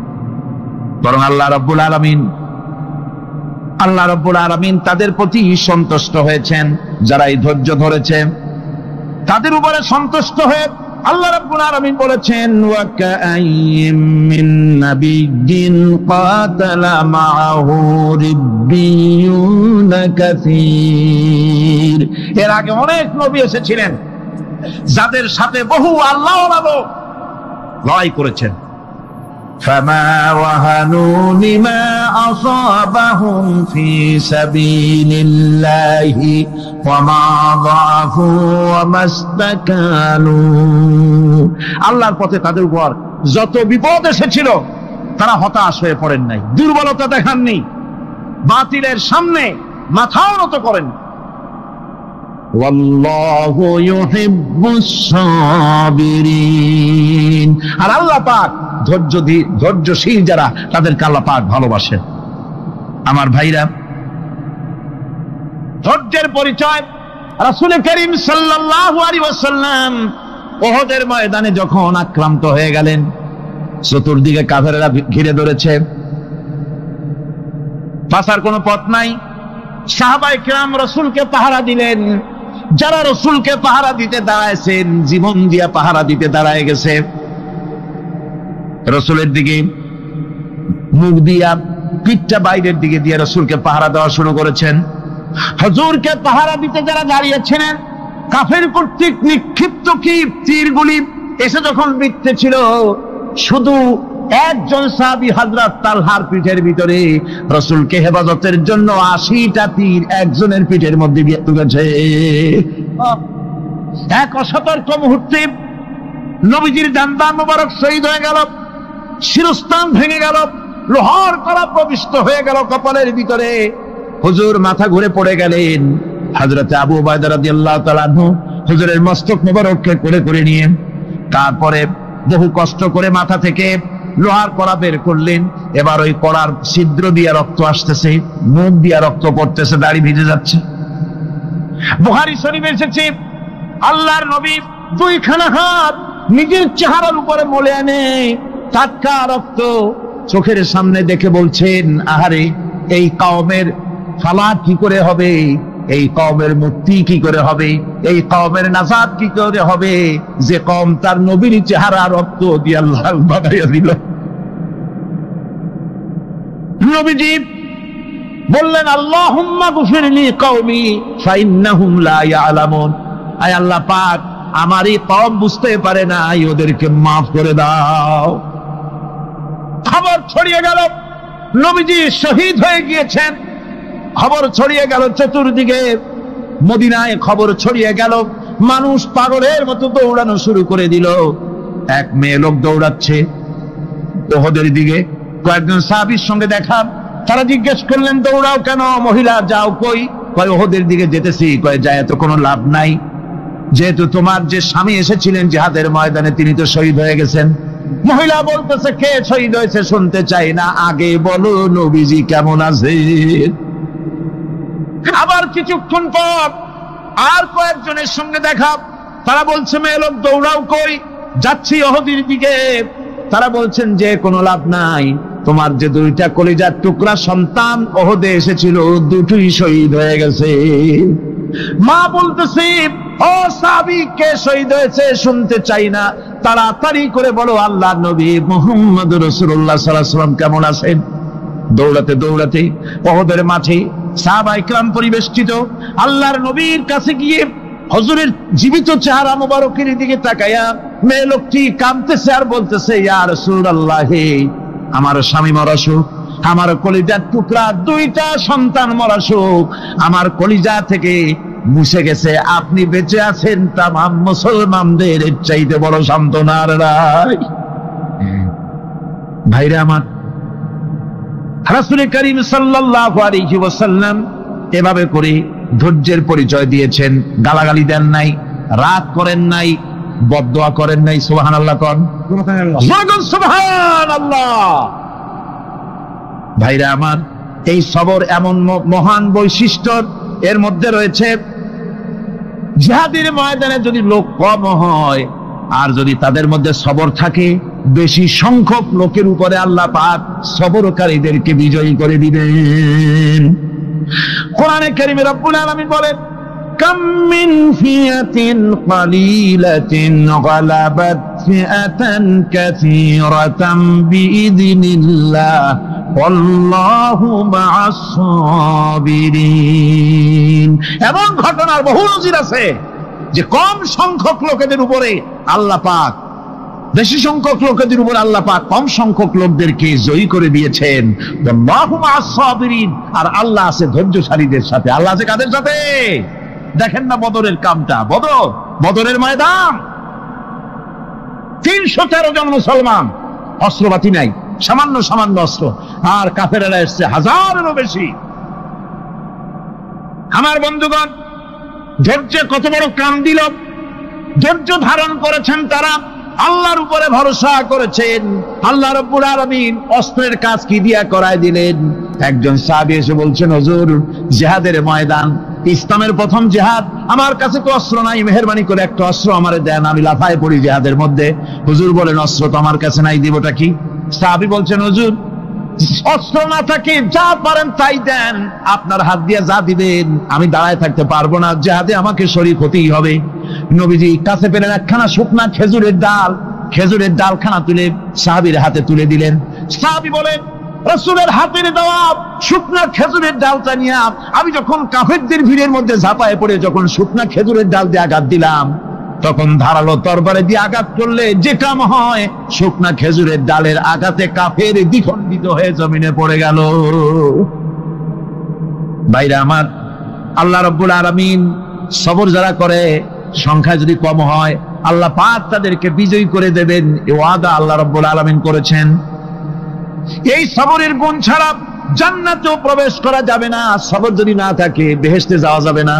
বরং আল্লাহ রাব্বুল আলামিন তাদের প্রতি সন্তুষ্ট হয়েছেন। যারা এই ধৈর্য ধরেছে তাদের উপরে সন্তুষ্ট হয়ে আল্লাহ রাব্বুল আলামিন বলেছেন, ওয়া কাআইয়্যিম মিন নাবিয়্যিন কাতালা মাআহু রিব্বিয়ুন কাসীর। এর আগে অনেক নবী এসেছিলেন যাদের সাথে বহু আল্লাহওয়ালা লোক লড়াই করেছেন। ফামা ওয়াহানু লিমা আসাবাহুম ফি সাবিলিল্লাহি ওয়া মা যাফু ওয়া মাস্তাকানু। আল্লাহর পথে তাদের উপর যত বিপদ এসেছিল তারা হতাশ হয়ে পড়েন নাই, দুর্বলতা দেখাননি, বাতিলের সামনে মাথাও নত করেন। ওয়াল্লাহু ইউহিব্বুস সাবিরিন। আর আল্লাহ পাক ধৈর্যশীল যারা তাদেরকে আল্লাহ পাক ভালোবাসেন। আমার ভাইরা, ধৈর্যের পরিচয় রাসূল করিম সাল্লাল্লাহু আলাইহি ওয়াসাল্লাম উহুদের ময়দানে যখন আক্রান্ত হয়ে গেলেন, চতুর্দিকে কাফেররা ঘিরে ধরেছে, বাঁচার কোনো পথ নাই। সাহাবায়ে কেরাম রাসূলকে পাহারা দিলেন। যারা রাসূলকে পাহারা দিতে দাঁড়াইছেন, জীবন দিয়া পাহারা দিতে দাঁড়ায় গেছে, রাসূলের দিকে মুখ দিয়া, পিঠটা বাইরের দিকে দিয়ে রাসূলকে পাহারা দেওয়া শুরু করেছেন। হুজুরকে পাহারা দিতে যারা দাঁড়িয়েছিলেন, কাফের কর্তৃক নিক্ষিপ্ত কি তীরগুলি এসে যখন বিঁধতেছিল, শুধু একজন সাহাবী হযরত তালহার পিঠের ভিতরে রাসূলকে হেফাজতের জন্য 80টা তীর একজনের পিঠের মধ্যে দিয়ে ঢুকেছে। এক অসতর্ক মুহূর্তে নবীজির জানদান মোবারক শহীদ হয়ে গেল, শিরস্থান ভেঙে গেল, লোহার কড়া প্রবিষ্ট হয়ে গেল কপালের ভিতরে। হুজুর মাথা ঘুরে পড়ে গেলেন। হযরত আবু উবাইদা রাদিয়াল্লাহু তাআলা আনহু হুজুরের মস্তক মোবারককে কোলে করে নিয়ে তারপরে বহু কষ্ট করে মাথা থেকে লোহার কড়া বের করলেন। এবার ওই কড়ার ছিদ্র দিয়ে রক্ত আসতেছে, মুখ দিয়ে রক্ত পড়তেছে, দাড়ি ভিজে যাচ্ছে। বুখারী শরীফে এসেছে, আল্লাহর নবী দুইখানা হাত নিজের চেহারার উপরে মলে এনে টাটকা রক্ত চোখের সামনে দেখে বলছেন, আহারে, এই কওমের ফালাত কি করে হবে, এই কওমের মুক্তি কি করে হবে, এই কওমের নাজাত কি করে হবে, যে কওম তার নবীর চেহারা রক্ত দিয়ে লাল বানাইয়া দিল। নবীজি বললেন, আল্লাহুম্মা গফিরলি কওমি ফাইন্নাহুম লা ইয়ালামুন। আয় আল্লাহ পাক, আমার এই কওম বুঝতে পারে না, ওদেরকে মাফ করে দাও। খবর ছড়িয়ে গেল নবীজি শহীদ হয়ে গিয়েছেন। খবর ছড়িয়ে গেল চতুর্দিকে, মদিনায় খবর ছড়িয়ে গেল। মানুষ পাগলের মতো দৌড়ানো শুরু করে দিল। এক মেয়ে লোক দৌড়াচ্ছে উহুদের দিকে। কয়েকজন সাহাবীর সঙ্গে দেখা, তারা জিজ্ঞেস করলেন, দৌড়াও কেন? মহিলা, যাও কই? কয়, উহুদের দিকে যেতেছি। কয়, যায় তো কোনো লাভ নাই, যেহেতু তোমার যে স্বামী এসেছিলেন জিহাদের ময়দানে তিনি তো শহীদ হয়ে গেছেন। মহিলা বলতেছে, কে শহীদ হয়েছে শুনতে চাই না, আগে বলো নবীজি কেমন আছে। আবার কিছুক্ষণ পর আর কয়েকজনের সঙ্গে দেখা, তারা বলছে, মেয়ে লোক দৌড়াও কই? যাচ্ছি উহুদের দিকে। তারা বলছেন যে কোনো লাভ নাই, তোমার যে দুইটা কলিজার টুকরা সন্তান উহুদে এসেছিল দুটোই শহীদ হয়ে গেছে। মা বলতেছে, ও সাহাবী, কে শহীদ হয়েছে শুনতে চাই না, তাড়াতাড়ি করে বলো আল্লাহর নবী মুহাম্মদ রাসূলুল্লাহ সাল্লাল্লাহু আলাইহি ওয়াসাল্লাম কেমন আছেন। দৌড়াতে দৌড়াতে উহুদের মাঠে সাহাবায়ে কেরাম পরিবেষ্টিত। আল্লাহর নবীর কাছে গিয়ে হুজুরের জীবিত চেহারা মোবারকের দিকে তাকায়া মেয়ে লোকটি কাঁদতেছে আর বলতেছে, ইয়া রাসূলুল্লাহ, আমার স্বামী মরা শোক, আমার কলিজার টুকরা দুইটা সন্তান মরা শোক, আমার কলিজা থেকে মুছে গেছে, আপনি বেঁচে আছেন, তামাম মুসলমানদের এর চাইতে বড় সান্ত্বনার রায়। ভাইরা আমার, রাসূল করিম সাল্লাল্লাহু আলাইহি ওয়াসাল্লাম এভাবে করে ধৈর্যের পরিচয় দিয়েছেন। গালাগালি দেন নাই, রাগ করেন নাই, বদদোয়া করেন নাই? সুবহানাল্লাহ কোন, সুবহানাল্লাহ। ভাইরা আমার, এই সবর এমন মহান বৈশিষ্ট্য, এর মধ্যে রয়েছে জিহাদের ময়দানে যদি লোক কম হয় আর যদি তাদের মধ্যে সবর থাকে, বেশি সংখ্যক লোকের উপরে আল্লাহ পাক সবরকারীদেরকে বিজয়ী করে দিবেন। কোরআনে কারীমে রব্বুল আলামিন বলেন, কাম মিন ফিয়াতিন কালিলাতিন গালাবাত ফিআতান কাসীরাতাম বিইذনিল্লাহ আল্লাহু মা'আস সাবিরিন। এমন ঘটনার বহু নজির আছে যে কম সংখ্যক লোকেদের উপরে আল্লাহ পাক, বেশি সংখ্যক লোকেদের উপর আল্লাহ পাক কম সংখ্যক লোকদেরকে জয়ী করে দিয়েছেন। আল্লাহু মা'আস সাবিরিন, আর আল্লাহ আছে ধৈর্যশালীদের সাথে। আল্লাহ আছে কাদের সাথে? দেখেন না বদরের কামটা, বদরের ময়দান, 313 জন মুসলমান, অস্ত্রপাতি নাই, সামান্য অস্ত্র, আর কাফেরেরা এসছে হাজারেরও বেশি। আমার বন্ধুগণ, ধৈর্যে কত বড় কাম দিল! ধৈর্য ধারণ করেছেন তারা, আল্লাহর উপরে ভরসা করেছেন। আল্লাহ রাব্বুল আলামিন অস্ত্রের কাজ কি দিয়া করায় দিলেন। একজন সাহাবী এসে বলছেন, হুজুর, জিহাদের ময়দান, ইসলামের প্রথম জিহাদ, আমার কাছে তো অস্ত্র নাই, মেহেরবানি করে একটা অস্ত্র আমারে দেন, আমি লাফায় পড়ি জিহাদের মধ্যে। হুজুর বলেন, অস্ত্র তো আমার কাছে নাই, দিবটা কি? সাহাবী বলছেন, হুজুর, অস্ত্র না থাকে যা পারেন তাই দেন, আপনার হাত দিয়ে যা দিবেন আমি দাঁড়ায় থাকতে পারবো না, জিহাদে আমাকে শরীক হতেই হবে। নবীজি কাছে পেলেন একখানা শুকনা খেজুরের ডালখানা তুলে সাহাবীর হাতে তুলে দিলেন। সাহাবী বলেন, রাসূলের হাতের দেওয়া শুকনা খেজুরের ডালটা নিয়ে আমি যখন কাফেরদের ভিড়ের মধ্যে ঝাঁপায় পড়ে যখন শুকনা খেজুরের ডাল দিয়ে আঘাত দিলাম, তখন ধারালো তরবারে দিয়ে আঘাত করলে যে কাম হয়, শুকনা খেজুরের ডালের আঘাতে কাফের দ্বিখণ্ডিত হয়ে জমিনে পড়ে গেল। ভাইরা আমার, আল্লাহ রাব্বুল আলামিন সবর যারা করে, সংখ্যা যদি কম হয়, আল্লাহ পাক তাদেরকে বিজয়ী করে দেবেন, এই ওয়াদা আল্লাহ রাব্বুল আলামিন করেছেন। এই সবরের গুণ ছাড়া জান্নাতেও প্রবেশ করা যাবে না। সবর যদি না থাকে বেহেশতে যাওয়া যাবে না।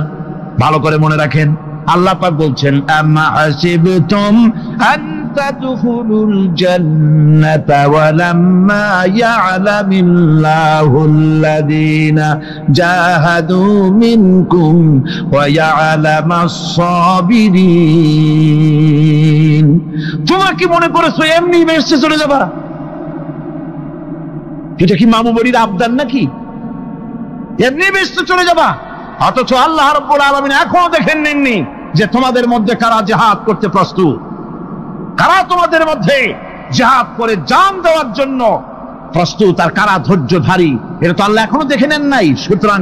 ভালো করে মনে রাখেন, আল্লাহ পাক বলছেন, আম্মা হাসিবতুম আন তাদখুলুল জান্নাতা ওয়া লাম্মা ইয়া'লামিল্লাহুল্লাযীনা জাহাদু মিনকুম ওয়া ইয়া'লামাস সাবিরিন। তোমরা কি মনে করেছো এমনি বেহেশতে চলে যাবা? এটা কি মামু বাড়ির আবদার নাকি? এমনি বেহেশতে চলে যাবা? অথচ আল্লাহ রাব্বুল আলামিন এখনো দেখেন নেননি যে তোমাদের মধ্যে কারা জিহাদ করতে প্রস্তুত, কারা তোমাদের মধ্যে জিহাদ করে জান দেওয়ার জন্য প্রস্তুত, আর কারা ধৈর্যধারী, এটা তো আল্লাহ এখনো দেখে নেন নাই। সুতরাং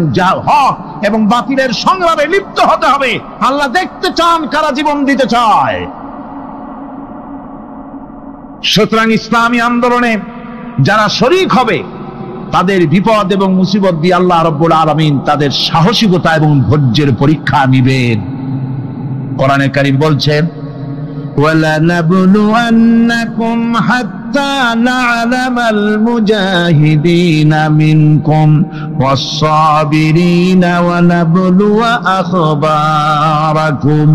হক এবং বাতিলের সংগ্রামে লিপ্ত হতে হবে। আল্লাহ দেখতে চান কারা জীবন দিতে চায়। সুতরাং ইসলামী আন্দোলনে যারা শরীক হবে, তাদের বিপদ এবং মুসিবত দিয়ে আল্লাহ রাব্বুল আলামিন তাদের সাহসিকতা এবং ধৈর্যের পরীক্ষা নিবেন। কোরআনে কারীম বলছেন, ওয়ালানাবলুয়ান্নাকুম হাত্তা না'লামাল মুজাহিদিনা মিনকুম ওয়াস-সাবিরিনা ওয়া নাবলুয়া আখবারাকুম।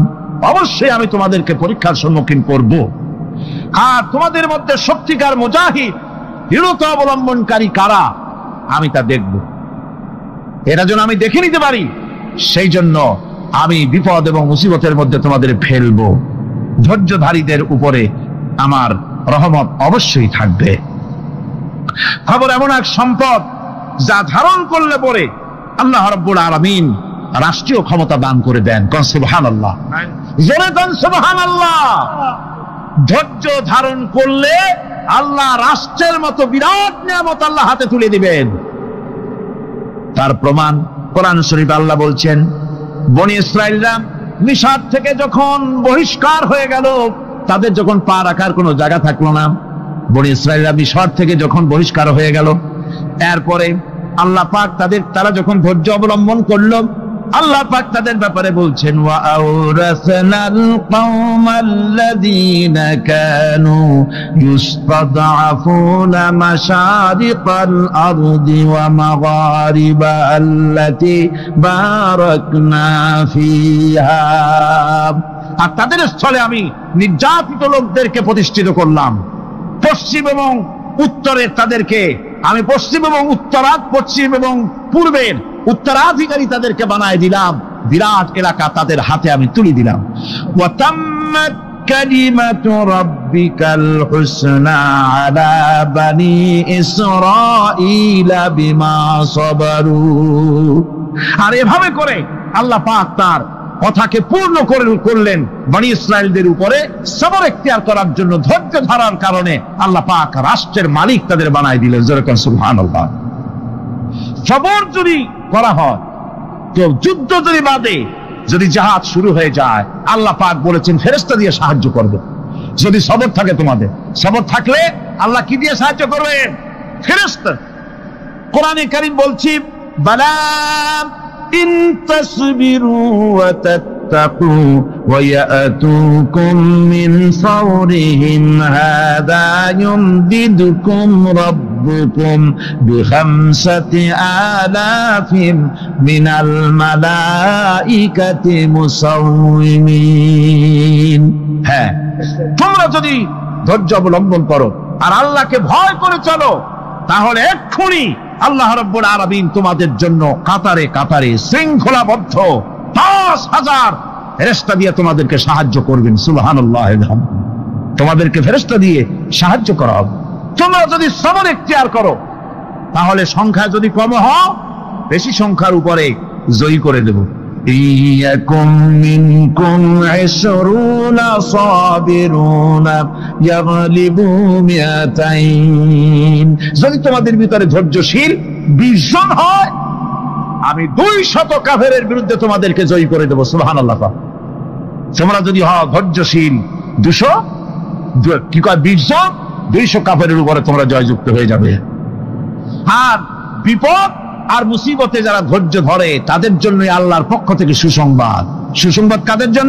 অবশ্যই আমি তোমাদেরকে পরীক্ষার সম্মুখীন করব, আর তোমাদের মধ্যে সত্যিকার মুজাহিদ, দৃঢ়তা অবলম্বনকারী কারা, আমি তা দেখব। এটা যেন আমি দেখে নিতে পারি, সেই জন্য আমি বিপদ এবং মুসিবতের মধ্যে তোমাদের ফেলবো। ধৈর্যধারীদের উপরে আমার রহমত অবশ্যই থাকবে। খবর এমন এক সম্পদ যা ধারণ করলে পরে আল্লাহ রাব্বুল আলামিন রাষ্ট্রীয় ক্ষমতা দান করে দেন। কোন সুবহানাল্লাহ, জোরে কোন সুবহানাল্লাহ। ধৈর্য ধারণ করলে আল্লাহ রাষ্ট্রের মতো বিরাট নিয়ামত আল্লাহ হাতে তুলে দিবেন। তার প্রমাণ কোরআন শরীফে আল্লাহ বলছেন, বনি ইসরাইলরা মিশর থেকে যখন বহিষ্কার হয়ে গেল, তাদের যখন পা রাখার কোনো জায়গা থাকলো না, বনি ইসরাইলরা মিশর থেকে যখন বহিষ্কার হয়ে গেল, এরপরে আল্লাহ পাক তারা যখন ধৈর্য অবলম্বন করলো, আল্লাহ পাক তাদের ব্যাপারে বলছেন, ওয়া আওরাসনাল কওমাল্লাযীনা কানু ইউসতাদআফুনা মাশারিকাল আরদি ওয়া মাগারিবা আল্লাতী বারাকনা ফিহা। আর তাদের স্থলে আমি নির্যাতিত লোকদেরকে প্রতিষ্ঠিত করলাম। পশ্চিম এবং উত্তরের তাদেরকে আমি পশ্চিম এবং পশ্চিম এবং পূর্বের উত্তরাধিকারী তাদেরকে বানায় দিলাম। বিরাট এলাকা তাদের হাতে আমি তুলে দিলাম। ওয়াতাম্মাত কালিমাতু রাব্বিকাল হুসনা আলা বানি ইসরাঈলা বিমা সাবারু। আর এভাবে করে আল্লাহ পাক তার কথাকে পূর্ণ করলেন বনি ইসরায়েলদের উপরে সবর এখতিয়ার করার জন্য, ধৈর্য ধরার কারণে আল্লাহ পাক রাষ্ট্রের মালিক তাদের বানায় দিলেন। যেরকম সুবহানাল্লাহ। সবর যদি করা হয় তো যুদ্ধ যদি বাদে, যদি জাহাজ শুরু হয়ে যায়, আল্লাহ পাক বলেছেন ফেরেশতা দিয়ে সাহায্য করবে। যদি সবর থাকে তোমাদের, সবর থাকলে আল্লাহ কি দিয়ে সাহায্য করবেন? ফেরেশতা। কোরআনে কারীম বলছি বালা ইন তাসবিরু ওয়া তাত্তাকু ওয়া ইয়াতুকুম মিন ফাওরিহিম হাদা ইউমদিদুকুম রাব্বুকুম বিখামসাতি আলাফিন মিনাল মালাইকাতি মুসাউমিন। হ্যাঁ, তোমরা যদি ধৈর্য অবলম্বন করো আর আল্লাহকে ভয় করে চলো, তাহলে এক্ষুনি আল্লাহ রাব্বুল আলামিন তোমাদের জন্য কাতারে কাতারে শৃঙ্খলাবদ্ধ 10,000 ফেরেশতা দিয়ে তোমাদেরকে সাহায্য করবেন। সুবহানাল্লাহ। তোমাদেরকে ফেরেশতা দিয়ে সাহায্য করা হবে। তোমরা যদি সবর এখতিয়ার করো, তাহলে সংখ্যা যদি কম হও, বেশি সংখ্যার উপরে জয়ী করে দেব। ইয়াকুম মিনকুম 20 সাবিরুনা ইয়াগলিবু মিয়াতাইন। যদি তোমাদের ভিতরে ধৈর্যশীল 20 জন হয়, আমি 200 কাফেরের বিরুদ্ধে তোমাদেরকে জয়ী করে দেব। সুবহানাল্লাহ। তোমরা যদি হও ধৈর্যশীল 200 20 জন, 200 কাফেরের উপরে তোমরা জয়যুক্ত হয়ে যাবে। আর বিপদ আর মুসিবতে যারা ধৈর্য ধরে, তাদের জন্য আল্লাহর পক্ষ থেকে সুসংবাদ। সুসংবাদ কাদের জন্য?